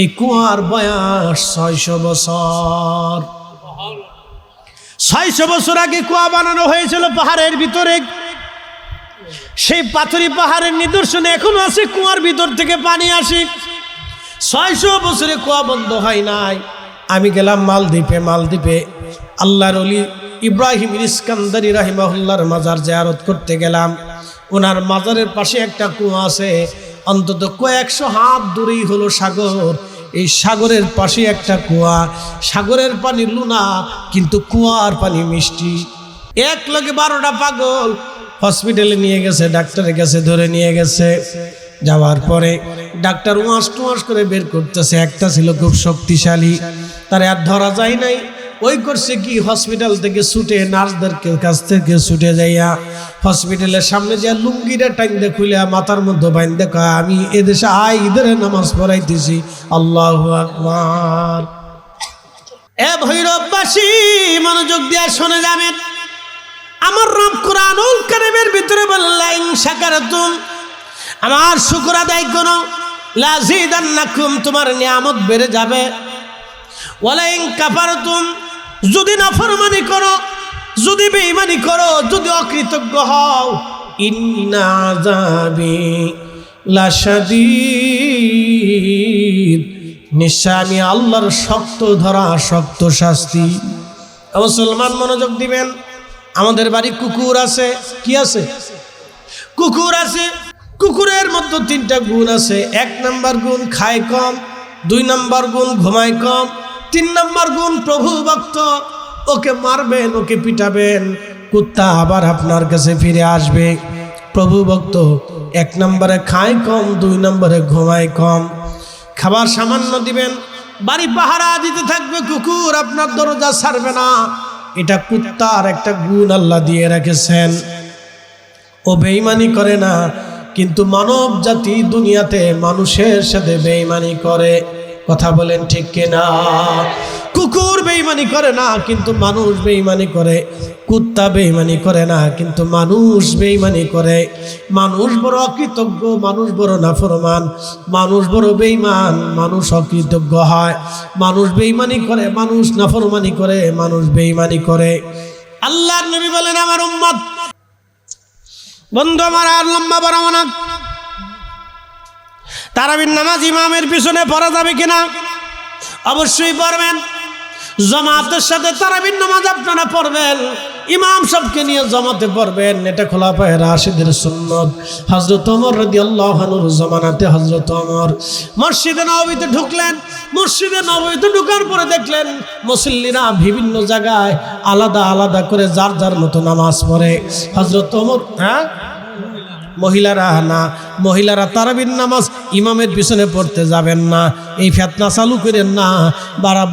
এই কুয়ার বয়স 600 বছর। 600 বছর আগে কুয়া বানানো হয়েছিল পাহাড়ের ভিতরে। সেই পাথরি পাহাড়ের নিদর্শন এখনো আছে, কুয়ার ভিতর থেকে পানি আসে। 600 বছরে কুয়া বন্ধ হয় নাই। আমি গেলাম মালদ্বীপে আল্লাহর ওলি ইব্রাহিম ইস্কান্দারি রাহিমাহুল্লাহর মাজার জিয়ারত করতে গেলাম। ওনার মাজারের পাশে একটা কুয়া আছে, অন্তত কয়েকশো হাত দূরেই হলো সাগর। এই সাগরের পাশে একটা কুয়া, সাগরের পানি লুনা কিন্তু কুয়ার পানি মিষ্টি। এক লগে 12টা পাগল হসপিটালে নিয়ে গেছে, ডাক্তারের কাছে ধরে নিয়ে গেছে। যাওয়ার পরে ডাক্তার ওয়াশ করে বের করতেছে। একটা ছিল খুব শক্তিশালী, তার আর ধরা যায় নাই। ওই করছে কি, হসপিটাল থেকে ছুটে নার্সদের কাছ থেকে ছুটে যাইয়া হসপিটালের সামনে যা লুঙ্গিটা টাইন্দে খুলে মাথার মধ্যে বাইন্দে কয়, আমি এদেশে ঈদের নামাজ পড়াইতেছি। আল্লাহু আকবার। এ ভৈরববাসী, মনোযোগ দিয়ে শুনে যাবেন। আমার রব কুরআনুল কারীমের ভিতরে বলেন, লা ইন শাকারতুম, আমার শুকর আদায় করো, লাযিদান্নাকুম, তোমার নিয়ামত বেড়ে যাবে। ওয়ালা ইন কাফারতুম, যদি নাফরমানি করো, যদি বেঈমানি করো, যদি অকৃতজ্ঞ হও, ইন্না আযাবি লাশাদীদ, নিশ্চয় আমি আল্লাহর শক্ত ধরা, শক্ত শাস্তি। মুসলমান মনোযোগ দিবেন। আমাদের বাড়ি কুকুর আছে, কি আছে? কুকুর আছে। কুকুরের মধ্যে 3টা গুণ আছে। 1 নম্বর গুণ খায় কম, 2 নম্বর গুণ ঘুমায় কম, 3 নম্বর গুণ প্রভু ভক্ত। ওকে মারবেন, ওকে পিটাবেন, কুত্তা আবার আপনার কাছে ফিরে আসবে। প্রভু ভক্ত এক নম্বরে খায় কম, 2 নম্বরে ঘুমায় কম। খাবার সামান্য দিবেন, বাড়ি পাহারা দিতে থাকবে কুকুর, আপনার দরজা ছাড়বে না। এটা কুত্তার একটা গুণ আল্লাহ দিয়ে রেখেছেন। ও বেঈমানি করে না, কিন্তু মানব জাতি দুনিয়াতে মানুষের সাথে বেঈমানি করে। কথা বলেন ঠিক কিনা? কুকুর বেঈমানি করে না, কিন্তু মানুষ বেঈমানি করে। কুত্তা বেঈমানি করে না, কিন্তু মানুষ বেঈমানি করে। মানুষ বড় অকৃতজ্ঞ, মানুষ বড় নাফরমান, মানুষ বড় বেঈমান, মানুষ অকৃতজ্ঞ হয়। মানুষ বেঈমানি করে, মানুষ নাফরমানি করে, মানুষ বেঈমানি করে। আল্লাহর নবী বলেন, আমার উম্মত, বন্ধু আমার আর লম্বা বাড়াবো না, তারাবির নামাজ ইমামের পিছনে পড়া যাবে কিনা? অবশ্যই পড়বেন। জামাতের সাথে তারাবির নামাজ আপনারা পড়বেন, ইমাম সবকে নিয়ে জামাতে পড়বেন। এটা খোলাফায়ে রাশিদের সুন্নত। হযরত ওমর রাদিয়াল্লাহু আনহুর জামানাতে হযরত ওমর মসজিদে নববীতে ঢুকলেন। মসজিদে নববীতে ঢোকার পরে দেখলেন মুসল্লিরা বিভিন্ন জায়গায় আলাদা আলাদা করে যার যার মতো নামাজ পড়ে। হযরত ওমর মহিলারা না, মহিলারা তারাবির নামাজ ইমামের পিছনে পড়তে যাবেন না, এই ফিতনা চালু করেন না,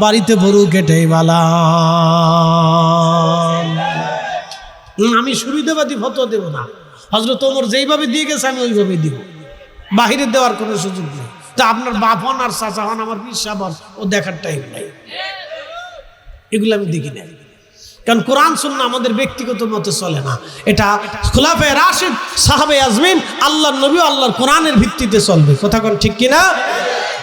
বাড়িতে গরু কেটেই বালা। আমি সুবিধাবাদী ফতোয়া দেব না, হযরত ওমর যেইভাবে দিয়ে গেছে আমি ওইভাবে দিব, বাহিরে দেওয়ার কোনো সুযোগ নেই। তা আপনার বাপ হন আর চাচা হন, আমার পিসাব হন, ও দেখার টাইম নাই, এগুলো আমি দেখি না। কারণ কোরআন সুন্নাহ আমাদের ব্যক্তিগত মতে চলে না, এটা খুলাফায়ে রাশিদ সাহাবে আজমিন আল্লাহর নবী আল্লাহর কোরআনের ভিত্তিতে চলবে। কথা কোন ঠিক কিনা?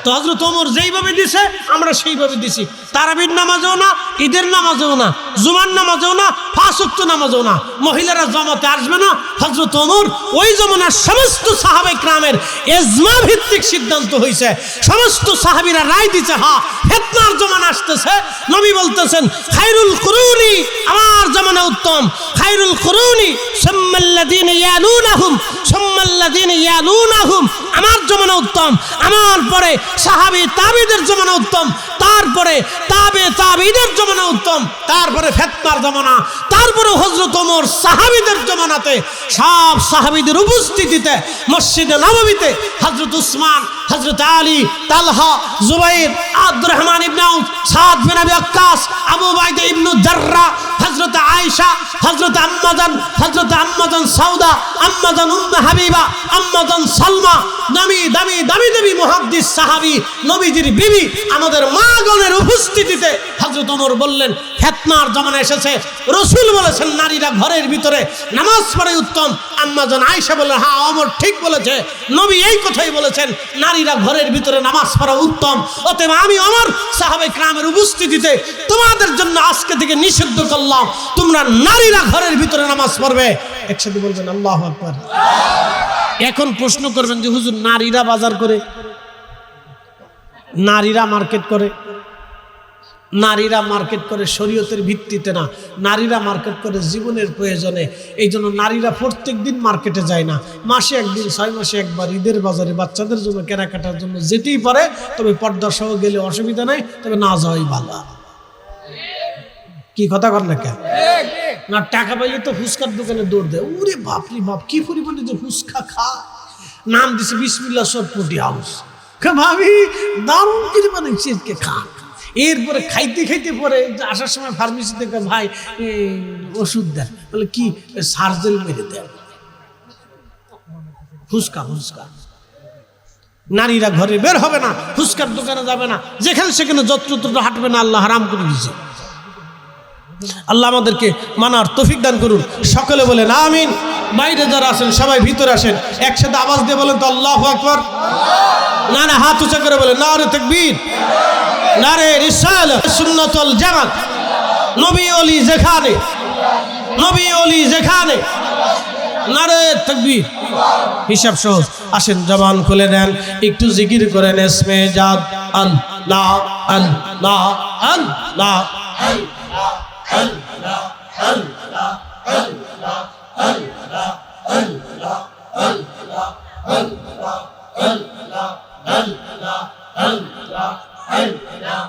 তো হযরত ওমর যেইভাবে দিছে আমরা সেইভাবে দিছি। তারাবির নামাজেও না, ঈদের নামাজেও না, জুমার নামাজেও না, 5 ওয়াক্ত নামাজেও না, মহিলারা জামাতে আসবে না। হযরত ওমর ওই জমানার সমস্ত সাহাবায়ে কেরামের ইজমা ভিত্তিক সিদ্ধান্ত হয়েছে, সমস্ত সাহাবীরা রায় দিছে, হ্যাঁ ফিতনার জমানা আসতেছে। নবী বলতেছেন, খায়রুল কুরুনি, আমার জামানা উত্তম, খায়রুল কুরুনি সুম্মাল্লাযিনা ইয়ালুনাহুম সুম্মাল্লাযিনা ইয়ালুনাহুম, আমার জামানা উত্তম, আমার পরে সাহাবী তাবিদের জামানা উত্তম, তারপরে তাবিদের জামানা উত্তম, তারপরে ফিতনার জামানা, তারপরে হযরত ওমর সাহাবীদের জামানাতে সব সাহাবীদের উপস্থিতিতে মসজিদে নববীতে হযরত উসমান, হযরত আলী, তালহা, জুবাইর, আব্দুর রহমান ইবনে আউফ, সাদ বিন আবি ওয়াক্কাস, আবু উবাইদা ইবনে জাররাহ, হযরত আয়েশা, হযরত আম্মাজান সাউদা, আম্মাজান উম্মে হাবিবা, আম্মাজান সালমা, দামি দামি দামি দামি মুহাদ্দিস সাহাবী, নবীজির বিবি, আমাদের মাগণের উপস্থিতিতে হযরত ওমর বললেন, ফিতনার জামানা এসেছে। রাসূল বলেছেন নারীরা ঘরের ভিতরে নামাজ পড়ে উত্তম। আম্মাজান আয়েশা বললেন, হ্যাঁ ওমর ঠিক বলেছে, নবী এই কথাই বলেছেন, নারীরা ঘরের ভিতরে নামাজ পড়া উত্তম। অতএব আমি ওমর সাহাবায়ে কেরামের উপস্থিতিতে তোমাদের জন্য আজকে থেকে নিষিদ্ধ করলাম, তোমরা নারীরা ঘরের ভিতরে নামাজ পড়বে। একসাথে বলবেন আল্লাহু আকবার। এখন প্রশ্ন করবেন যে হুজুর নারীরা বাজার করে, নারীরা মার্কেট করে, নারীরা মার্কেট করে শরীয়তের ভিত্তিতে না, নারীরা মার্কেট করে জীবনের প্রয়োজনে। এই জন্য নারীরা প্রত্যেক দিন মার্কেটে যায় না, মাসে একদিন, 6 মাসে একবার ঈদের বাজারে বাচ্চাদের জন্য কেনাকাটার জন্য যেতেই পারে, তবে পর্দা সহ গেলে অসুবিধা নাই, তবে না যাওয়াই ভালো। কি কথা কর না কেন? না টাকা পাইলে তো ফুচকার দোকানে দৌড় দেয়, ওরে বাপরে বাপ কি পরিমাণে যে ফুচকা খা, নাম দিছে বিসমিল্লাহ চটপটি হাউস, ভাবি দারুণ পরিমাণে চিজকে খা। এরপরে খাইতে খাইতে পরে আসার সময় ফার্মেসি থেকে ভাই ওষুধ দেন, বলে কি সার্জেল মেরে দেন, ফুচকা। নারীরা ঘরে বের হবে না, ফুচকার দোকানে যাবে না, যেখানে সেখানে যত্র হাঁটবে না, আল্লাহ হারাম করে দিয়েছে। আল্লাহ আমাদেরকে মানার তৌফিক দান করুন, সকলে বলেন আমিন। বাইরে যারা আছেন সবাই ভিতরে আসেন, একসাথে আওয়াজ দিয়ে বলেন তো আল্লাহু আকবার। না হাত উঁচা করে বলেন নারে তাকবীর, নারে রিসালাত, সুন্নাত ওয়াল জামাত। নবী ওলি যেখানে, নারে তাকবীর। হিসাব সহজ, আসেন জবান খুলে নেন, একটু জিকির করেন ইসমে জাদ আল্লাহ আল্লাহ আল্লাহ আল্লাহ আল্লাহ আল্লাহ আল্লাহ আল্লাহ আল্লাহ আল্লাহ আল্লাহ আল্লাহ আল্লাহ আল্লাহ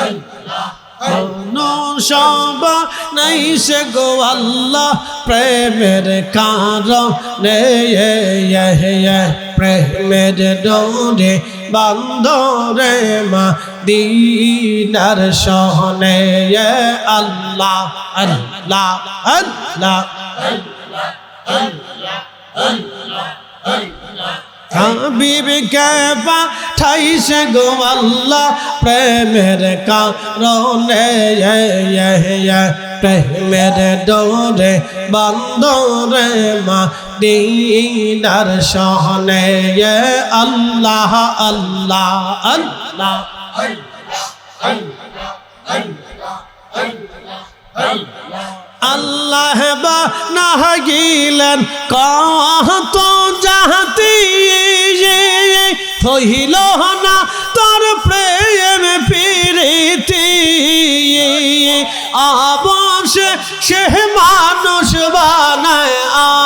আল্লাহ সব নাই সে গো আল্লাহ প্রেমের কারণে প্রেমের ডোরে বান্ধরে মদিনার শহরে আল্লাহ আল্লাহ আল্লাহ হাবিবকে পাঠাইছে গো আল্লাহ প্রেমের কারণে প্রেমের ডোরে বান্ধরে মদিনার শহরে আল্লাহ আল্লাহ আল্লাহ আল্লাহ বানাইলেন কত জাতি হইল না তোর প্রেম প্রীতি অবশ্যই সে মানুষ বানায়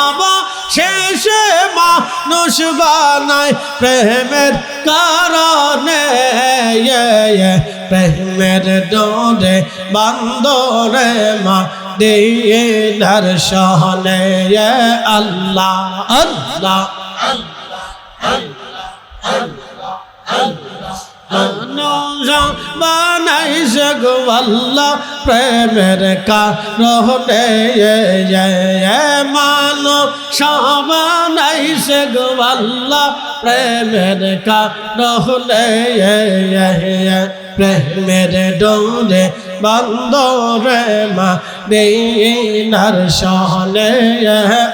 অবশেষে মানুষ বানায় প্রেমের কারণে প্রেমের ডোরে বান্ধরে মদিনার শহরে আল্লাহ আল্লাহ বানাইছে গো আল্লাহ প্রেমের কারণে মানুষ বানাইছে গো আল্লাহ প্রেমের কারণে প্রেমের ডোরে বান্ধরে মদিনার শহরে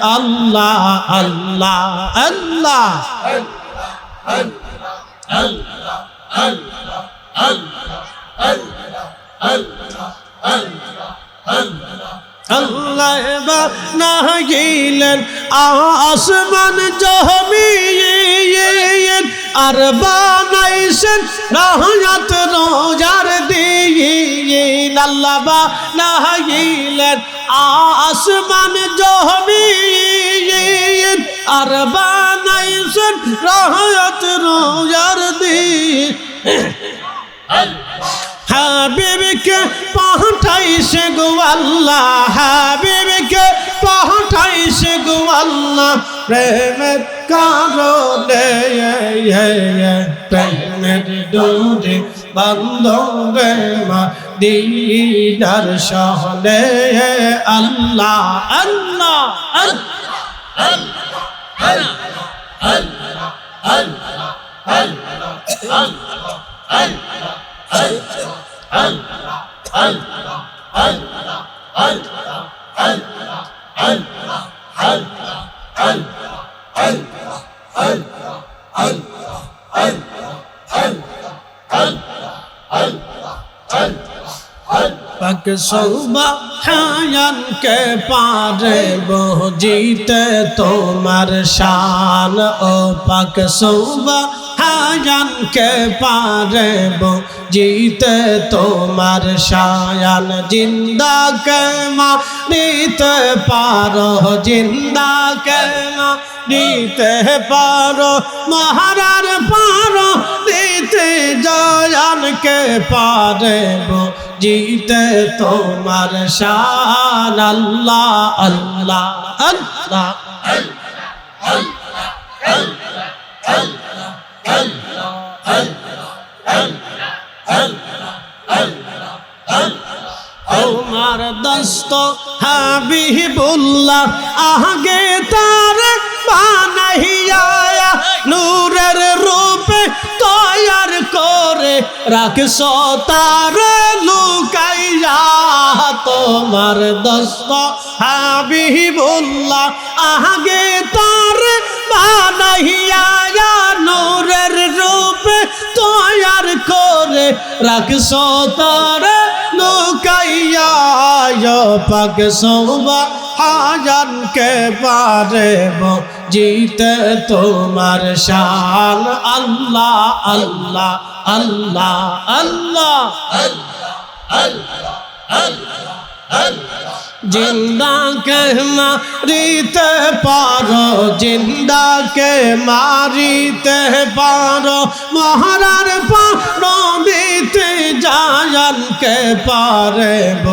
আল্লাহ আল্লাহ আল্লাহ আল্লাহ বানাইলেন আসমান জমিন আর বানাইছেন রহমত রোজার দিন আল্লাহ বানাইলেন আসমান জমিন আর বানাইছেন রহমত রোজার দিন হাবিবকে পাঠাইছে গো আল্লাহ হাবিবকে পাঠাইছে গো আল্লাহ প্রেমের কারণে প্রেমের ডোরে বান্ধরে মদিনার শহরে আল্লাহ আল্লাহ পাক সুবহান কে পারে বুঝিতে তোমার শান ও পাক সুবহান কে পারে বুঝিতে তোমার শান জিন্দা কে মারিতে পারো জিন্দা কে দিতে পারো মহারার পারো দিতে জয়ানকে পারে জিতে তোমার শান আল্লাহ আল্লাহ আল্লাহ তোমার দস্ত হাবিবুল্লাহ আগে তার বানাইয়া নূরের রূপে তৈয়ার করে রাখছো তার লুকাইয়া তোমার দস্ত হাবিবুল্লাহ আগে তার বানাইয়া নূরের রূপে তৈয়ার করে রাখছো তার লুকাইয়া পাক সুবহান কে পারে জিতে তোমার শান আল্লাহ আল্লাহ আল্লাহ আল্লাহ জিন্দা কে মারিতে পারো জিন্দা কে মারিতে পারো মহারার পারো দিতে জায়ান কে কে পারব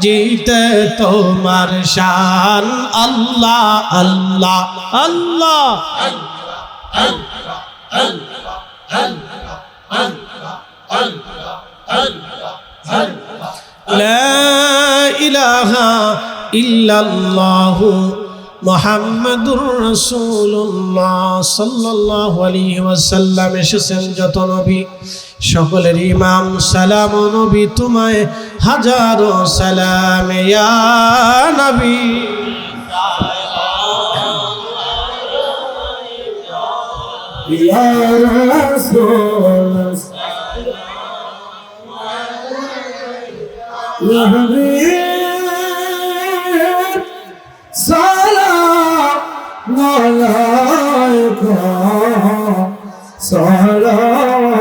জিতে তোমার শান আল্লাহ আল্লাহ আল্লাহ লা ইলাহা ইল্লাল্লাহু মুহাম্মাদুর রাসূলুল্লাহ সাল্লাল্লাহু আলাইহি ওয়াসাল্লাম। এসেছেন যত নবী সকলের ইমাম, সালাম ও নবী তোমায় হাজারো সালাম ইয়া নবী। ইয়া রাসূল ইয়া হাবিব সালাম আলাইকা সালাম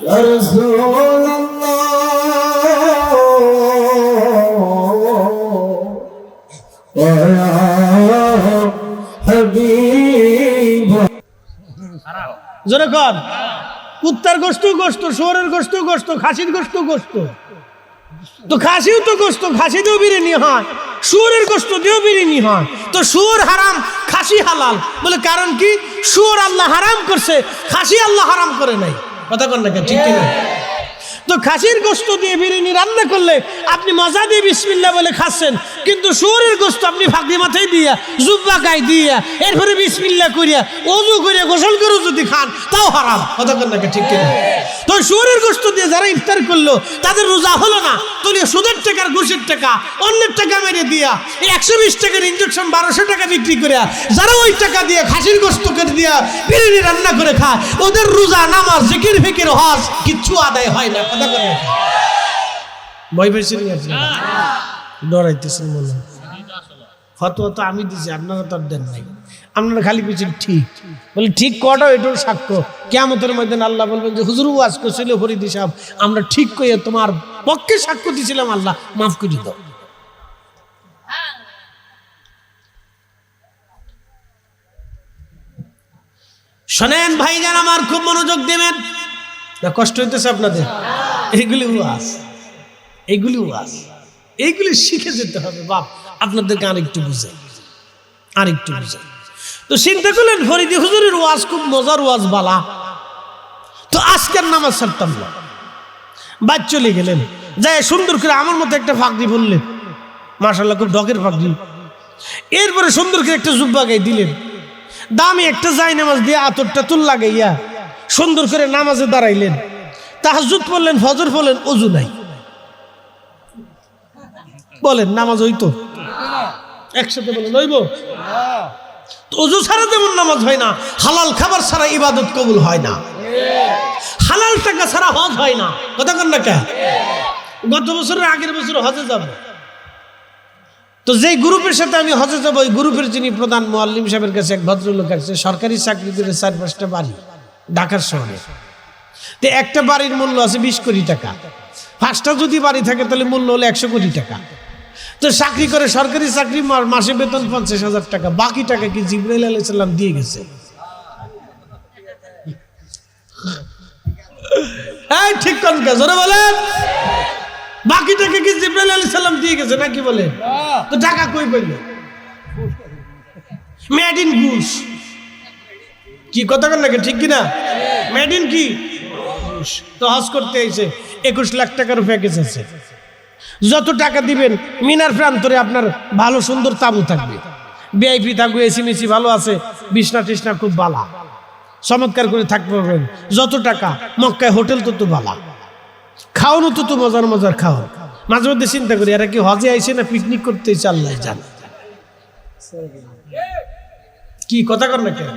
ইয়া রাসূলুল্লাহ ওয়া ইয়া হাবিব। জোরে কর। কুত্তার গোশত গোশত, শুয়োরের গোশত গোশত, খাসির গোশত গোশত। তো খাসিও তো গোশত, খাসি দিয়েও বিরিয়ানি হয়, শুয়োরের গোশত দিয়েও বিরিয়ানি হয়। তো শুয়োর হারাম, খাসি হালাল, বলে কারণ কি? শুয়োর আল্লাহ হারাম করছে, খাসি আল্লাহ হারাম করে নাই। কথা কন না কেন? ঠিক কিনা? তো খাসির গোশত দিয়ে বিরিয়ানি রান্না করলে আপনি মজা দিয়ে বিসমিল্লাহ বলে খাচ্ছেন, কিন্তু শুয়োরের গোশত আপনি ফাঁকি মাথায় দিয়া, জুব্বা গায়ে দিয়া, এরপরে বিসমিল্লাহ করিয়া ওযু করিয়া গোসল করে যদি খান তাও হারাম। কথা কন না কেন? ঠিক কিনা? তো শুয়োরের গোশত দিয়ে যারা ইফতার করলো তাদের রোজা হলো না, তো সুদের টাকার ঘুষের টাকা অন্যের টাকা মেরে দিয়া 120 টাকার ইঞ্জেকশন 1200 টাকা বিক্রি করে যারা ওই টাকা দিয়ে খাসির গোশত করে দিয়া বিরিয়ানি রান্না করে খায়, ওদের রোজা, নামাজ, জিকির ফিকির, হজ কিচ্ছু আদায় হয় না। কথা করে ভয় পেয়েছেন? ডরাইতেছেন মনে? ফতোয়া তো আমি দিছি, আপনারা তো দেন নাই। আপনারা খালি পেয়েছেন ঠিক বলে, ঠিক কটা এটার সাক্ষ্য কিয়ামতের ময়দানে আল্লাহ বলবেন যে হুজুর ওয়াজ করছিল ফরিদি সাহেব, আমরা ঠিক কইয়া তোমার পক্ষে সাক্ষ্য দিছিলাম, আল্লাহ মাফ করে দাও। শোনেন ভাইজান আমার, খুব মনোযোগ দেবেন। কষ্ট হইতেছে আপনাদের? এইগুলি ওয়াজ, এইগুলি ওয়াজ, এইগুলি শিখে যেতে হবে। বাপ আপনাদেরকে আরেকটু বুঝে, আরেকটু বুঝে। তো চিন্তা করলেন ফরিদি হুজুরের ওয়াজ খুব মজার ওয়াজ, বালা। তো আজকের নামাজ ছাড়তাম না, বাদ চলে গেলেন, যাই সুন্দর করে আমার মতো একটা ফাঁকরি বললেন, মাশাআল্লাহ খুব ডকের ফাঁকরি। এরপরে সুন্দর করে একটা জুব্বা গায়ে দিলেন, দামি একটা যাই নামাজ দিয়ে আতরটা তুল লাগাইয়া সুন্দর করে নামাজে দাঁড়াইলেন, তাহাজ্জুদ পড়লেন, ফজর পড়লেন, ওযু নাই। বলেন নামাজ হইতো? একসাথে বলেন হইব? ওযু ছাড়া যেমন নামাজ হয় না, হালাল খাবার ছাড়া ইবাদত কবুল হয় না, হালাল টাকা ছাড়া হজ হয় না। কথা কন না কেন? গত বছরের আগের বছর হজে যাব, তো যেই গ্রুপের সাথে আমি হজে যাবো, ওই গ্রুপের যিনি প্রধান মুআল্লিম সাহেবের কাছে এক ভদ্রলোক আছে, সরকারি চাকরি করে 4-5টা বাড়ি ঢাকার শহরে। তো একটা বাড়ির মূল্য আছে 20 কোটি টাকা, 5টা যদি বাড়ি থাকে তাহলে মূল্য হলো 100 কোটি টাকা। তো চাকরি করে, সরকারি চাকরি, মাসে বেতন 50,000 টাকা, বাকি টাকা কি জিবরাইল আলাইহিস সালাম দিয়ে গেছে? এই ঠিক কোন কাজ ওরা বলেন? বাকি টাকা কি জিবরাইল আলাইহিস সালাম দিয়ে গেছে নাকি? বলেন তো টাকা কই পাইল? মেড ইন ঘুষ। কি কথা কন নাকি? ঠিক কিনা? মেড ইন কি? ঘুষ। তো হজ করতে এসে 21 লাখ টাকার প্যাকেজ আছে, যত টাকা দিবেন মিনার প্রান্তরে আপনার ভালো সুন্দর তাবু থাকবে, ভিআইপি থাকবে, এসি মেসি ভালো আছে, বিছনা টিছনা খুব বালা, চমৎকার করে থাকতে পারবেন। যত টাকা, মক্কায় হোটেল তো বালা, খাওয়ানো তো মজার মজার খাও। মাঝে মধ্যে চিন্তা করি এরা কি হজে আইসে না পিকনিক করতে চাল্লাই যান? কি কথা কর না কেন?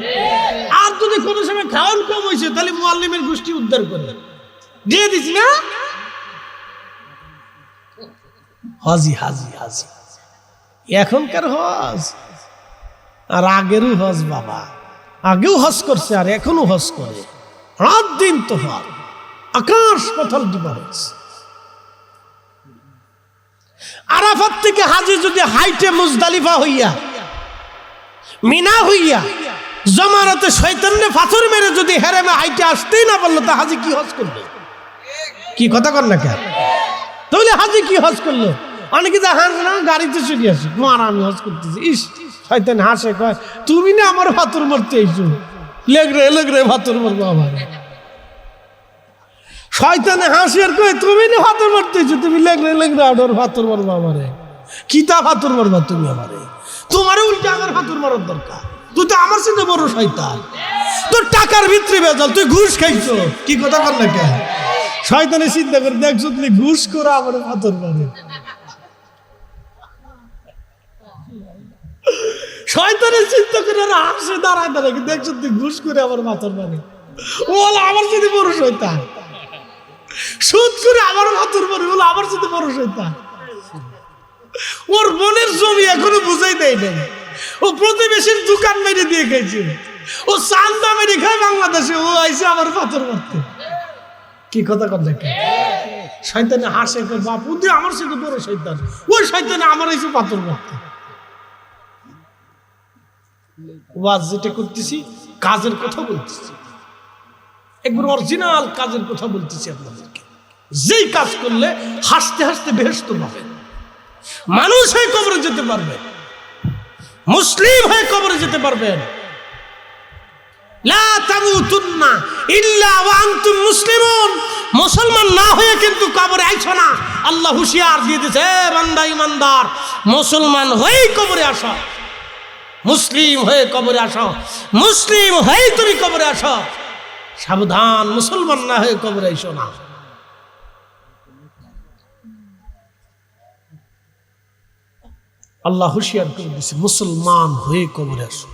আর যদি কোনো সময় খাওয়ান কম হয়েছে তাহলে মুআল্লিমের গোষ্ঠী উদ্ধার করে দিয়ে দিছি না। হাজি হাজি হাজি এখনকার হজ আর আগেরও হজ। বাবা আগেও হজ করছে আর এখনো হজ করে, রাত দিন তো হজ, আকাশ পাতাল ডিফারেন্স। আরাফাত থেকে হাজি যদি হাইটে মুজদালিফা হইয়া, মিনা হইয়া জমারাতে শয়তানে পাথর মেরে যদি হেরেমে হাইটে আসতেই না বললো তা হাজি কি হজ করলো? কি কথা কর না কেন? তাহলে হাজি কি হজ করলো? অনেকে যা হাস না গাড়িতে চলে আসি, মার আমি হজ করতেছি। ইস, শয়তান হাসে, কয় তুমি না আমার পাথর মারতে এইছো, লেগরে পাথর মারবো আমার। শয়তানে হাসি আর কয় তুমি না পাথর মারতে এইছো, তুমি লেগরে আডর পাথর মারবো আমারে। কিতা পাথর মারবা তুমি আমারে? তোমারে উল্টে আমার পাথর মারার দরকার। তুই তো আমার সাথে বড় শয়তান, তোর টাকার ভিতরে বেজাল, তুই ঘুষ খাইছো। কি কথা কর না কেন? শয়তানে চিন্তা করে দেখছো তুমি ঘুষ করে আমার পাথর মারে। শয়তানের চিন্তা করে হাসে দাঁড়ায় দেখছো তুই ঘুষ করে আমার পাথর মারে। ও বলে আমার সাথে বড় শয়তান, সুদ করে আমার পাথর মারে, বলে আমার সাথে বড় শয়তান। ওর বোনের জমি এখনো বুঝাই দেয় নাই, ও প্রতিবেশীর দোকান মেরে দিয়ে গেছে, ও চান্দা মেরে খায় বাংলাদেশে, ও আইসে আমার পাথর মারতে। কি কথা কর দেখে? শয়তানে হাসে, বাপু তুই আমার সাথে বড় শয়তান, ওই শয়তানে আমার এসে পাথর মারতে। ওয়াজ যেটা করতেছি কাজের কথা বলতেছি, একবার অরিজিনাল কাজের কথা বলতেছি আপনাদেরকে। যেই কাজ করলে হাসতে হাসতে বেহেশত পাবেন, মানুষ হয়ে কবরে যেতে পারবেন, মুসলিম হয়ে কবরে যেতে পারবেন। লা তামুতুন্না ইল্লা ওয়া আনতুম মুসলিমুন, মুসলমান না হয়ে কিন্তু কবরে আইছো না। আল্লাহ হুঁশিয়ার দিয়ে দিয়েছে, বান্দা ইমানদার মুসলমান হয়েই কবরে আসো, মুসলিম হয়ে কবরে আসো, মুসলিম হয়ে তুমি কবরে আসো। সাবধান, মুসলমান না হয়ে কবরে আইসো না। আল্লাহ হুঁশিয়ার করে দিয়েছে, মুসলমান হয়ে কবরে আসো।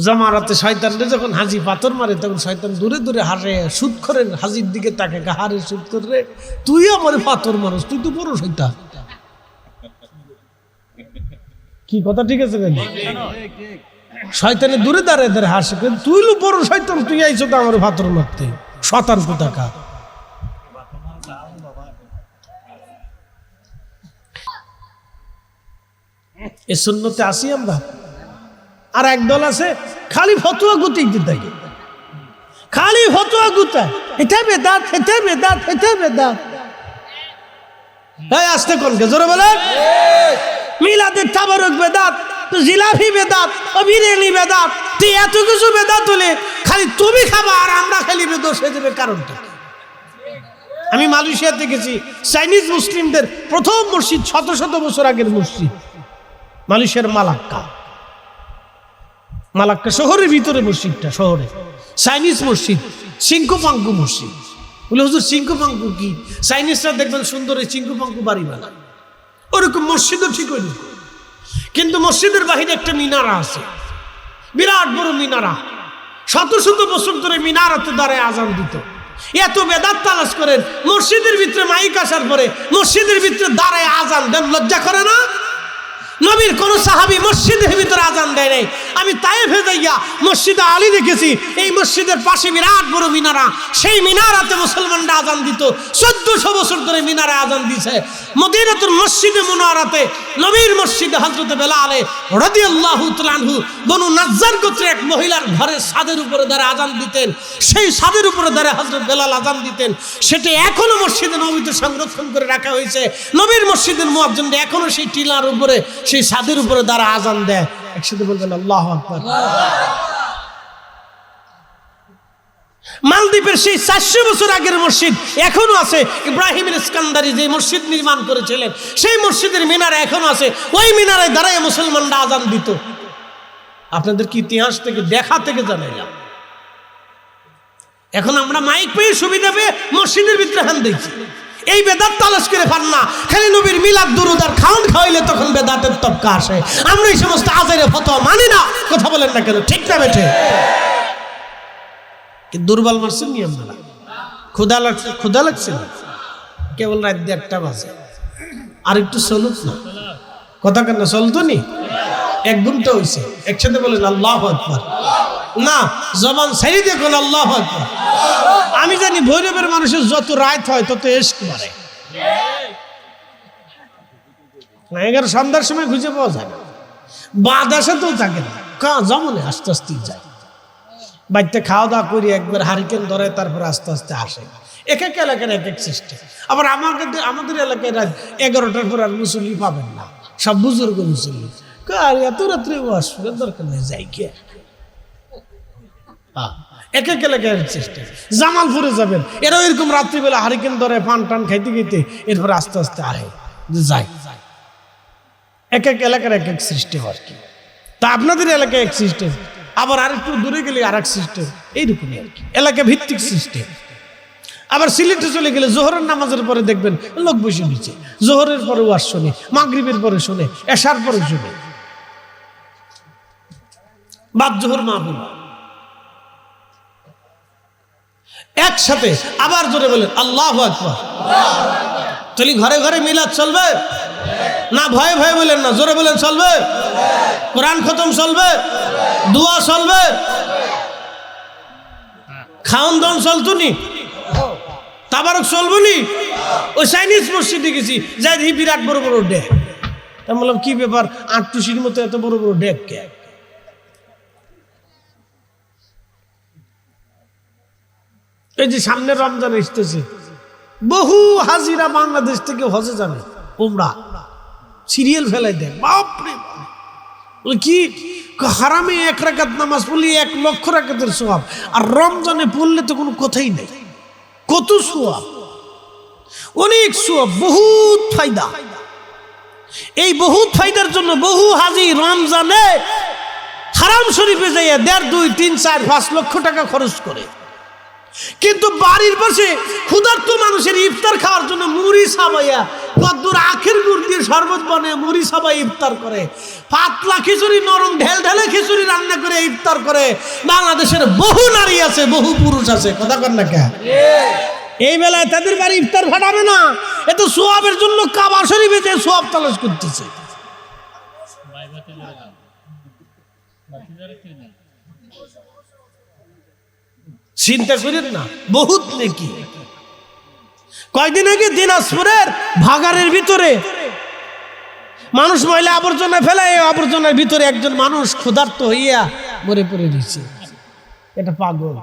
জামারাতে শয়তানরে যখন হাজি পাথর মারে তখন শয়তান দূরে দূরে হাসে, সুদ করে হাজির দিকে তাকে, হারে সুদ করে তুই আমার পাথর মারস, তুই তো বড় শয়তান। কি কথা ঠিক আছে? শয়তানে দূরে দাঁড়ায় দাঁড়ায় হাসে, তুই লো বড় শয়তান, তুই আইছো তো আমার পাথর মারতে, শতান কোথাকার। এ সুন্নতে আসি আমরা। আর একদল আছে খালি ফতোয়া গুতাইতে থাকে, খালি ফতোয়া গুতায়, এটা বেদাত, এটা বেদাত, এটা বেদাত। এই আসতে কোন কে জোরে বলে? মিলাদের তাবারক বেদাত, জিলাপি বেদাত, বিরিয়ানি বেদাত, তুই এত কিছু বেদাত হলে খালি তুমি খাবা আর আমরা খালি বেদোষ হয়ে যাবে, কারণটা? আমি মালয়েশিয়াতে গেছি, চাইনিজ মুসলিমদের প্রথম মসজিদ, শত শত বছর আগের মসজিদ, মালয়েশিয়ার মালাক্কা শহরের ভিতরে মসজিদটা, শহরে চাইনিজ মসজিদ, চিঙ্কুপাঙ্কু মসজিদ। বলে হুজুর চিঙ্কুপাঙ্কু কি? চাইনিজরা দেখবেন সুন্দর এই চিঙ্কুপাঙ্কু বাড়ি বানায়, ওরকম মসজিদও ঠিক ওই, কিন্তু মসজিদের বাহিরে একটা মিনারা আছে, বিরাট বড় মিনারা, শত শত বছর ধরে মিনারাতে দাঁড়ায় আজান দিত। এত বেদাত তালাশ করেন, মসজিদের ভিতরে মাইক আসার পরে মসজিদের ভিতরে দাঁড়ায় আজান দেন, লজ্জা করে না? নবীর কোন সাহাবী মসজিদের ভিতরে আজান দেয় নাই। আমি তায়েফে যাইয়া মসজিদে আলী দেখেছি, এই মসজিদের পাশে বিরাট বড় মিনারা, সেই মিনারাতে মুসলমানরা আজান দিত। 1400 বছর ধরে মিনারে আজান দিছে। মদিনাতুল মসজিদে মুনাওয়ারাতে নবীর মসজিদে হযরত বেলাল রাদিয়াল্লাহু তাআলা আনহু বনু নাজ্জার গোত্রের এক মহিলার ঘরের ছাদের উপরে দাঁড়িয়ে আজান দিতেন। সেই ছাদের উপরে দাঁড়িয়ে হযরত বেলাল আজান দিতেন। সেটা এখনো মসজিদে নববীতে সংরক্ষণ করে রাখা হয়েছে। নবীর মসজিদের মুয়াজ্জিনরা এখনো সেই টিলার উপরে, সেই ছাদের উপরে দাঁড়া আজান দেয়। একসাথে বলবেন আল্লাহু আকবার। মালদ্বীপের সেই 400 বছর আগের মসজিদ এখনো আছে। ইব্রাহিম ইস্কান্দারি যে মসজিদ নির্মাণ করেছিলেন, সেই মসজিদের মিনারে এখনো আছে। ওই মিনারে দাঁড়ায় মুসলমানরা আজান দিত। আপনাদের কি ইতিহাস থেকে দেখা থেকে জানাইলাম। এখন আমরা মাইক পেয়ে সুবিধা পেয়ে মসজিদের ভিতরে হান দেখছি। এই বেদাত তালাশ করে পান না, খালি নবীর মিলাদ দুরুদ আর খাওন খাওয়াইলে তখন বেদাতের তবকা আসে। আমরা এই সমস্ত আজারে ফতোয়া মানি না। কথা বলেন না কেন? ঠিক না বেঠে? দুর্বল মারছেন নি আপনারা? ক্ষুধা লাগছে না? কেবল রাত 1টা বাজে, আর একটু চলুক না। কথা কেন চলতো নি? 1 ঘন্টা হয়েছে। একসাথে বলেন আল্লাহু আকবার। না, জবান ছেড়ে দেখুন আল্লাহু আকবার। আমি জানি ভৈরবের মানুষের যত রাত হয় তত এশক বাড়ে। 11 সন্ধ্যার সময় খুঁজে পাওয়া যায় না। বাদাসাতেও থাকে না, যেমন আস্তে আস্তে যায়। বাড়িতে খাওয়া দাওয়া করি একবার হারিকেন ধরে, তারপরে আস্তে আস্তে আসে। এক এক এলাকার এক এক সিস্টেম। আবার আমাদের এলাকায় রাত 11টার পর আর মুসল্লি পাবেন না, সব বুজুর্গ মুসল্লি। আর এত রাত্রে আসবে দরকার নেই, যাই গিয়ে এক এক এলাকার সিস্টেম। জামালপুরে যাবেন, এরাও এরকম রাত্রিবেলা হারিকেন ধরে পান টান খাইতে খাইতে এরপরে আস্তে আস্তে আহে যায়। এক এক এলাকার এক এক সিস্টেম আর কি। তা আপনাদের এলাকায় এক সিস্টেম, আবার আরেকটু দূরে গেলে আর এক সিস্টেম, এইরকমই আর কি, এলাকা ভিত্তিক সিস্টেম। আবার সিলেটে চলে গেলে জোহরের নামাজের পরে দেখবেন লোক বসে নিচে, জোহরের পরে ওয়াজ শোনে, মাগরিবের পরে শোনে, এশার পরে শোনে, বাদ জোহর মাহফিল একসাথে। আবার জোরে বলেন আল্লাহু আকবার। চলি ঘরে ঘরে মিলাদ চলবে না? ভয়ে ভয়ে বলেন না, জোরে বলেন চলবে। কোরআন খতম চলবে, দোয়া চলবে, খাওন দাওন চলতো নি, তাবারক চলবো নি। ওই চাইনিজ মসজিদে গেছি, যাই দেখি বিরাট বড় বড় ডেক। আমি বললাম কি ব্যাপার, আটটুসির মতো এত বড় বড় ডেক কে? এই যে সামনে রমজান আসতেছে, বহু হাজিরা বাংলাদেশ থেকে হজে যাবে, উমরা সিরিয়াল ফেলাই দেয়। বাপরে কি হারামে 1 রাকাত নামাজ পড়লে 1 লক্ষ রাকাতের সওয়াব, আর রমজানে পড়লে তো কোনো কথাই নেই। কত সওয়াব, অনেক সওয়াব, বহুত ফায়দা। এই বহুত ফায়দার জন্য বহু হাজি রমজানে হারাম শরীফে যাইয়া 1.5, 2, 3, 4, 5 লক্ষ টাকা খরচ করে। কিন্তু বাড়ির পাশে ক্ষুধার্ত মানুষের ইফতার খাওয়ার জন্য মুড়ি সাবাইয়া, কদ্দুর আখের গুড় দিয়ে শরবত বানিয়ে মুড়ি সাবাই ইফতার করে, পাতলা খিচুড়ি, নরম ঢেল ঢেলে খিচুড়ি রান্না করে ইফতার করে। বাংলাদেশের বহু নারী আছে, বহু পুরুষ আছে, কথা কর না কে? এই বেলায় তাদের বাড়ি ইফতার ফাটাবে না, এত সোয়াবের জন্য কাবা শরীফে যে সোয়াব তালাশ করতেছে। চিন্তা করেন না, বহুত নেকি। কয়দিন আগে দিনাজপুরের ভাগাড়ের ভিতরে মানুষ ময়লা আবর্জনা ফেলায়, আবর্জনার ভিতরে একজন মানুষ ক্ষুধার্ত হইয়া মরে পড়ে দিচ্ছে। এটা পাগল।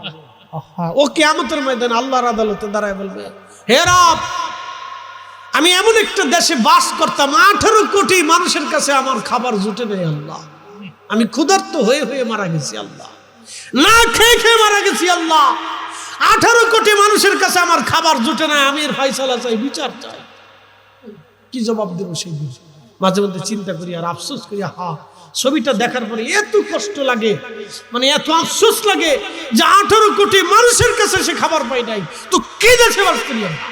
ও কিয়ামতের ময়দানে আল্লাহর আদালতে দাঁড়ায় বলবে, হে রব, আমি এমন একটা দেশে বাস করতাম, 18 কোটি মানুষের কাছে আমার খাবার জুটে নেই আল্লাহ, আমি ক্ষুধার্ত হয়ে হয়ে মারা গেছি আল্লাহ, না খেয়ে খেয়ে মারা গেছি আল্লাহ, 18 কোটি মানুষের কাছে আমার খাবার জুটে না, আমি এর ফয়সালা চাই, বিচার চাই। কি জবাব দেব সেই বুঝি? মাঝে মধ্যে চিন্তা করি আর আফসোস করি। ছবিটা দেখার পরে এত কষ্ট লাগে, মানে এত আফসোস লাগে যে 18 কোটি মানুষের কাছে সে খাবার পাই নাই, তো কি দেশে বাস করি আমরা?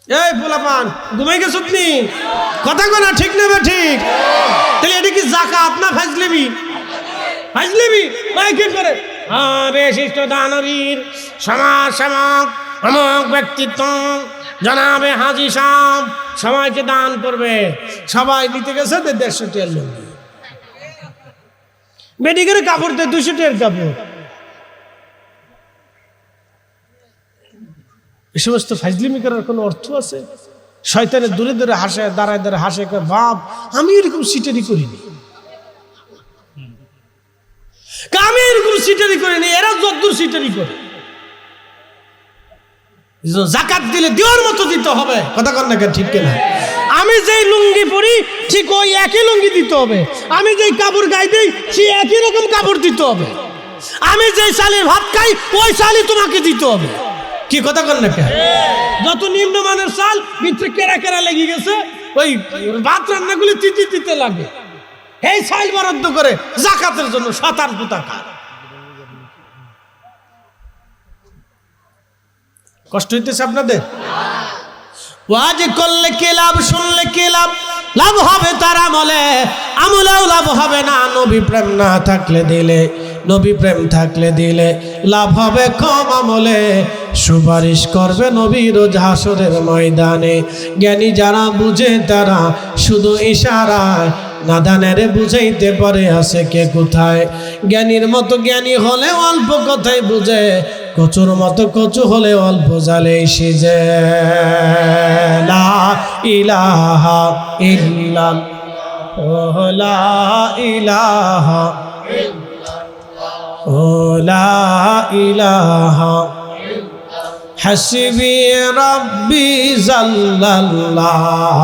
এই পোলাপান ঘুমাই গেছ তুমি? কথা কনা ঠিক নেবে ঠিক? তাহলে এটা কি যাকাত না ফাজলিমি? ফাজলিমি মাইকের করে বিশিষ্ট দানবীর সমাজ সেবক অমুক ব্যক্তিত্ব জনাবে হাজী সাহেব সবাইকে দান করবে। সবাই দিতে গেছে 150 টাকার লুঙ্গি, মেডিকেলের কাপড় দেয় 200 টাকার কাপড়। এই সমস্ত ফাজলিমি করার কোনো অর্থ আছে? শয়তানের দূরে দূরে হাসে, দাঁড়ায় দাঁড়ায় হাসে, বাপ আমি এরকম সিটারি করিনি, আমি এরকম সিটারি করিনি, এরা যদ্দূর সিটারি করে। যাকাত দিলে দেওয়ার মতো দিতে হবে, কথা কন না কেন? ঠিক কিনা? আমি যেই লুঙ্গি পরি ঠিক ওই একই লুঙ্গি দিতে হবে, আমি যেই কাপড় গায়ে দিই সেই একই রকম কাপড় দিতে হবে, আমি যেই চালের ভাত খাই ওই চালই তোমাকে দিতে হবে। কি কথা কন না কেন? যত নিম্নমানের চাল ভিতরে কেরা কেরা লেগে গেছে, ওই ভাত রান্নাগুলি তিতে তিতে লাগে, এই চাল বরাদ্দ করে যাকাতের জন্য শতান টাকা। কষ্ট হইতেছে আপনাদের? ওয়াজ করলে কি লাভ, শুনলে কি লাভ? লাভ হবে তার আমলে, আমলেও লাভ হবে না নবী প্রেম না থাকলে দিলে, নবী প্রেম থাকলে দিলে লাভ হবে কম আমলে। সুপারিশ করবে নবী রোজ হাসরের ময়দানে, জ্ঞানী যারা বুঝে তারা শুধু ইশারায়, নাদানেরে বুঝাইতে পারে আছে কে কোথায়। জ্ঞানীর মতো জ্ঞানী হলে অল্প কথাই বুঝে, কচুর মতো কচু হলে অল্প জালে সিজে লা ইলাহা ইল্লাল্লাহ লা ইলাহা লা ইলাহা حسبي ربي جل الله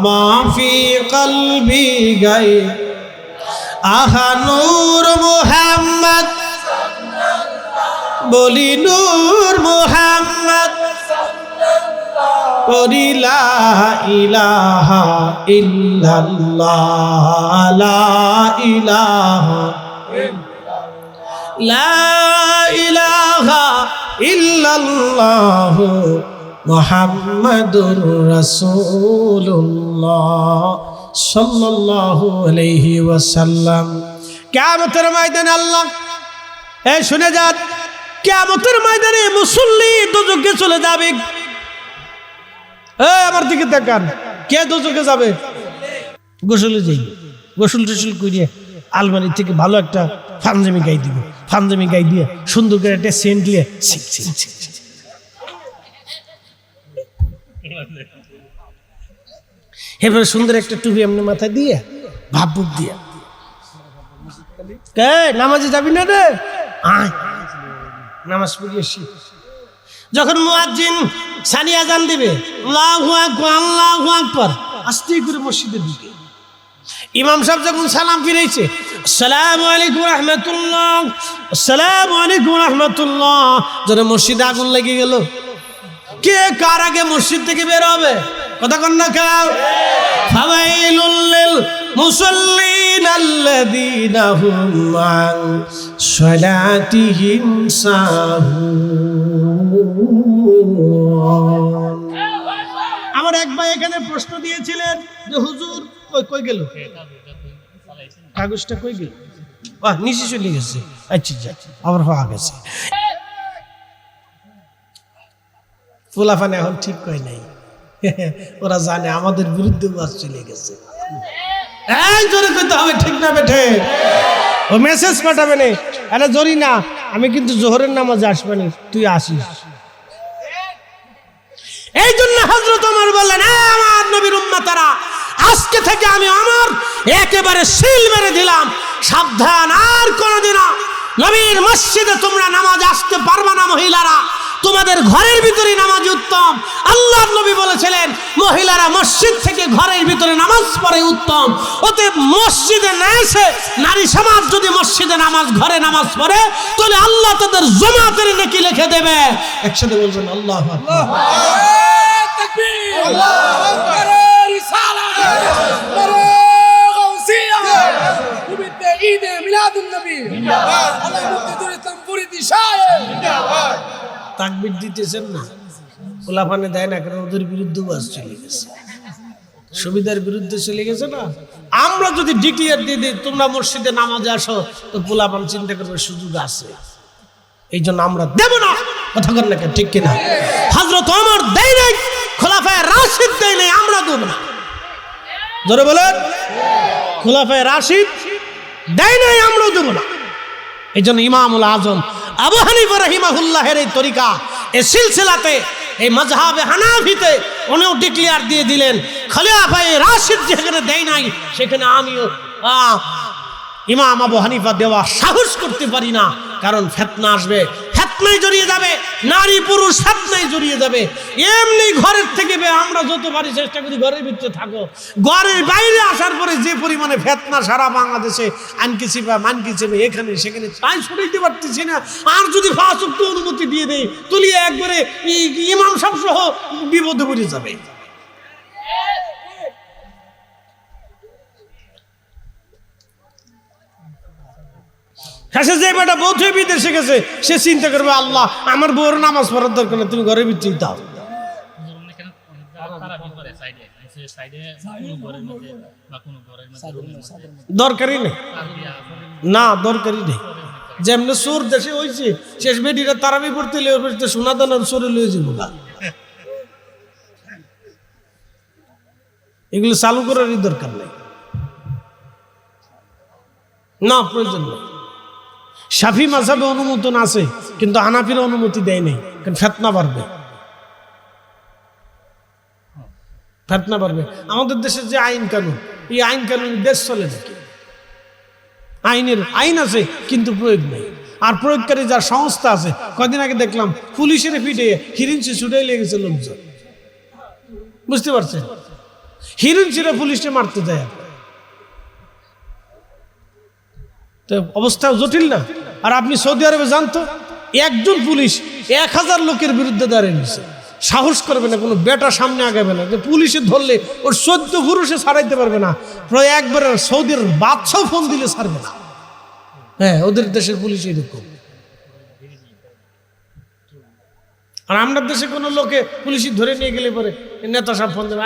ما في قلبي غير نور محمد বলি নূর মুহাম্মদ বলি লা ইলাহা ইল্লাল্লাহ লা ইলাহা লা ইলাহা ইল্লাল্লাহ মুহাম্মাদুর রাসূলুল্লাহ সাল্লাল্লাহু আলাইহি ওয়াসাল্লাম। কিয়ামতের ময়দানে আল্লাহ শুনে যান, কিয়ামতের ময়দানে মুসল্লি দোজখে চলে যাবে। আমার দিকে তাকান, কে দোজখে যাবে? গোসলে যাই, গোসল টোসল করিয়ে আলমারি থেকে ভালো একটা ফানজামি গাই দিব, ফানজামি গাই দিয়ে সুন্দর করে একটা সেন্ট দিয়ে এবারে সুন্দর একটা টুপি এমনি মাথায় দিয়ে ভাব বুক দিয়া নামাজে যাবি না রে, আয় নামাজ পড়িয়েছি। যখন মুয়াজ্জিন সানি আযান দিবে আল্লাহু আকবার আল্লাহু আকবার আস্তে করে মসজিদে ঢুকে ইমাম সাহেব যখন সালাম ফিরেছে আসসালামু আলাইকুম রাহমাতুল্লাহ আসসালামু আলাইকুম রাহমাতুল্লাহ, যেন মসজিদে আগুন লেগে গেল। কে কার আগে মসজিদ থেকে বের হবে? কথা কন না কেউ? ফাওয়াইলুল লিল মুসাল্লিন আল্লাযীনা হুম আন সালাতিহিম সাহুন। আমার এক ভাই এখানে প্রশ্ন দিয়েছিলেন যে হুজুর কই গেল কাগজটা, কই গেল? নিচে চলে গেছে। আচ্ছা আবার হওয়া গেছে। ফুলাফানে এখন ঠিক কয় নাই, ওরা জানে আমাদের বিরুদ্ধে ওয়াজ চলে গেছে। জোরে কইতে হবে, ঠিক না বেঠে? ও মেসেজ পাঠাবে না, আরে জরি না, আমি কিন্তু জোহরের নামাজে আসবে না, তুই আসিস। এই জন্য হযরত ওমর বললেন, আমার নবীর উম্মতারা, আজকে থেকে আমি ওমর একেবারে সিল মেরে দিলাম, সাবধান, আর কোনোদিন নবীর মসজিদে তোমরা নামাজ আসতে পারবে না। মহিলারা তোমাদের ঘরের ভিতরে নামাজ উত্তম। আল্লাহর নবী বলেছিলেন মহিলারা মসজিদ থেকে ঘরের ভিতরে নামাজ পড়ে উত্তম। অতএব মসজিদে না এসে নারী সমাজ যদি মসজিদে নামাজ ঘরে নামাজ পড়ে তাহলে আল্লাহ তাদের জামাতের নেকি লিখে দেবে। একসাথে বলবেন আল্লাহু আকবার। তাকবীর, আল্লাহু আকবার। রিসালাত, নারে গাউসিয়া, বিবিতে ঈদে মিলাদুন নবী, জিন্দাবাদ। আল্লাহ মুক্তিদুল ইসলাম ফরিদি সাহেব, জিন্দাবাদ। তাকবীর দিতেছেন না, পোলাপানে দেয় না, কারণ ওদের বিরুদ্ধে ওয়াজ চলে গেছে, সুবিধার বিরুদ্ধে চলে গেছে না। আমরা যদি ডিক্লিয়ার দিয়ে দিই তোমরা মসজিদে নামাজে আসো, তো পোলাপান চিন্তা করবে সুযোগ আছে, এই জন্য আমরা দেব না। কথা কর না, ঠিক কিনা? হযরত ওমর দেয় নাই, খোলাফায়ে রাশিদ দেয় নাই, আমরা দেব না। জোরে বলেন, খোলাফায়ে রাশিদ দেয় নাই, আমরাও দেব না। এই জন্য ইমামুল আজম আবু হানিফা রাহিমাহুল্লাহের এই তরিকা, এই সিলসিলাতে, এই মাযহাবে হানাফিতে উনিও ডিক্লিয়ার দিয়ে দিলেন, খলিফায়ে রাশিদ যেখানে দেয় নাই সেখানে আমিও ইমাম আবু হানিফা দেওয়া সাহস করতে পারি না, কারণ ফিতনা আসবে, ফিতনায় জড়িয়ে যাবে, নারী পুরুষ ফিতনায় জড়িয়ে যাবে। এমনি ঘরের থেকে আমরা যত পারি চেষ্টা করি ঘরের ভিতরে থাকো, ঘরের বাইরে আসার পরে যে পরিমাণে ফিতনা সারা বাংলাদেশে আনকিছিবা মানকিছিবে এখানে সেখানে তাই সরাইতে পারতেছি না। আর যদি পাঁচ ওয়াক্ত অনুমতি দিয়ে দেই তুলিয়ে একবারে ইমাম সাহেব সহ বিপদে পড়ে যাবে। যে বেটা বউ থেকে বিদেশে গেছে সে চিন্তা করবে আল্লাহ আমার বউর নামাজ পড়ার দরকার নেই, তুমি ঘরের ভিতরেই দাও। দরকারই নেই, না দরকারই নেই। যেমনি চোর দেশে হয়েছে, শেষ বেটিরা তারাবি পড়তে সোনা দানার চোরে লয়ে যাবো না, এগুলো চালু করারই দরকার নেই, না প্রয়োজন নেই। শাফি মাযহাবে অনুমোদন আছে, কিন্তু হানাফির অনুমতি দেয় নাই, কারণ ফিতনা বাড়বে। ফিতনা বাড়বে। আমাদের দেশের যে আইন কানুন, এই আইন কানুন দেশ চলে নাকি? আইন আছে কিন্তু প্রয়োগ নেই। আর প্রয়োগকারী যার সংস্থা আছে, কদিন আগে দেখলাম পুলিশের পিঠে হিরিঞ্চি ছুটে লেগেছে লোকজন, বুঝতে পারছেন? হিরিঞ্চিরা পুলিশে মারতে যায়, তো অবস্থা জটিল না? আর আপনি সৌদি আরবে জানতো, একজন পুলিশ 1000 লোকের বিরুদ্ধে দাঁড়িয়ে নিচ্ছে, সাহস করবে না, কোনো বেটা সামনে আগাবে না, যে পুলিশে ধরলে ওর 14 পুরুষে ছাড়াইতে পারবে না, প্রায় একবার সৌদির বাদশাহ ফোন দিলে ছাড়বে না। হ্যাঁ, ওদের দেশের পুলিশ এরকম। আর আমাদের দেশে কোনো লোকে পুলিশে ধরে নিয়ে গেলে পরে নেতা সব ফোন দেবে,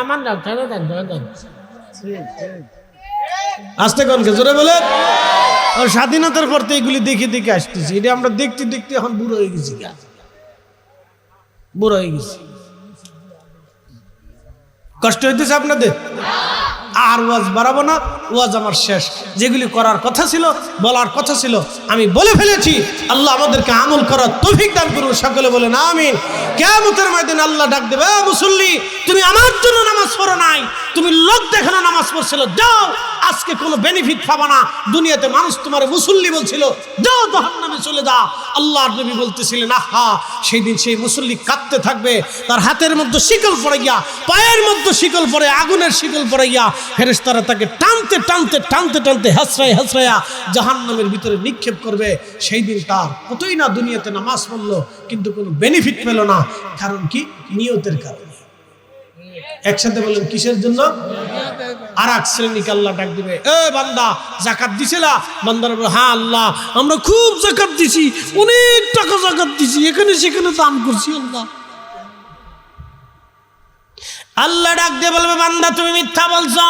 আমার আসতে কনকে জোরে বলে। স্বাধীনতার পর তো এগুলি দেখে দেখে আসতেছি, এটা আমরা দেখতে দেখতে এখন বুড়ো হয়ে গেছি, বুড়ো হয়ে গেছি। কষ্ট হইতেছে আপনাদের? আর ওয়াজ বাড়াবো না, ওয়াজ আমার শেষ। যেগুলি করার কথা ছিল, বলার কথা ছিল, আমি বলে ফেলেছি। আল্লাহ আমাদেরকে আমল করার তৌফিক দান করুন, সকলে বলেন আমিন। কিয়ামতের ময়দানে আল্লাহ ডাক দেবে, মুসল্লি তুমি আমার জন্য নামাজ পড়ো নাই, তুমি লোক দেখানো নামাজ পড়ছিল, যাও আজকে কোনো বেনিফিট পাবা না। দুনিয়াতে মানুষ তোমার মুসল্লি বলছিল, যাও জাহান্নামে চলে যাও। আল্লাহর নবী বলতেছিলেন, আহা সেই দিন সেই মুসল্লি কাঁদতে থাকবে, তার হাতের মধ্যে শিকল পড়ে গিয়া, পায়ের মধ্যে শিকল পড়ে, আগুনের শিকল পড়ে গিয়া ফেরেশতারা তাকে টানতে টানতে টানতে টানতে হাসরাইয়া হাসরাইয়া জাহান্নামের ভিতরে নিক্ষেপ করবে। সেই দিন তার কতই না দুনিয়াতে নামাজ পড়লো, কিন্তু কোনো বেনিফিট পেল না। কারণ কি? নিয়তের কারণে। একসাথে বলেন, কিসের জন্য? আর এক শ্রেণীকে আল্লাহ ডাক দিবে, এ বান্দা যাকাত দিছিলা? বান্দারা বলে, হ্যাঁ আল্লাহ আমরা খুব যাকাত দিছি, অনেক টাকা যাকাত দিছি, এখানে সেখানে দান করছি। আল্লাহ আল্লাহ ডাক দিয়ে বলবে, বান্দা তুমি মিথ্যা বলছো।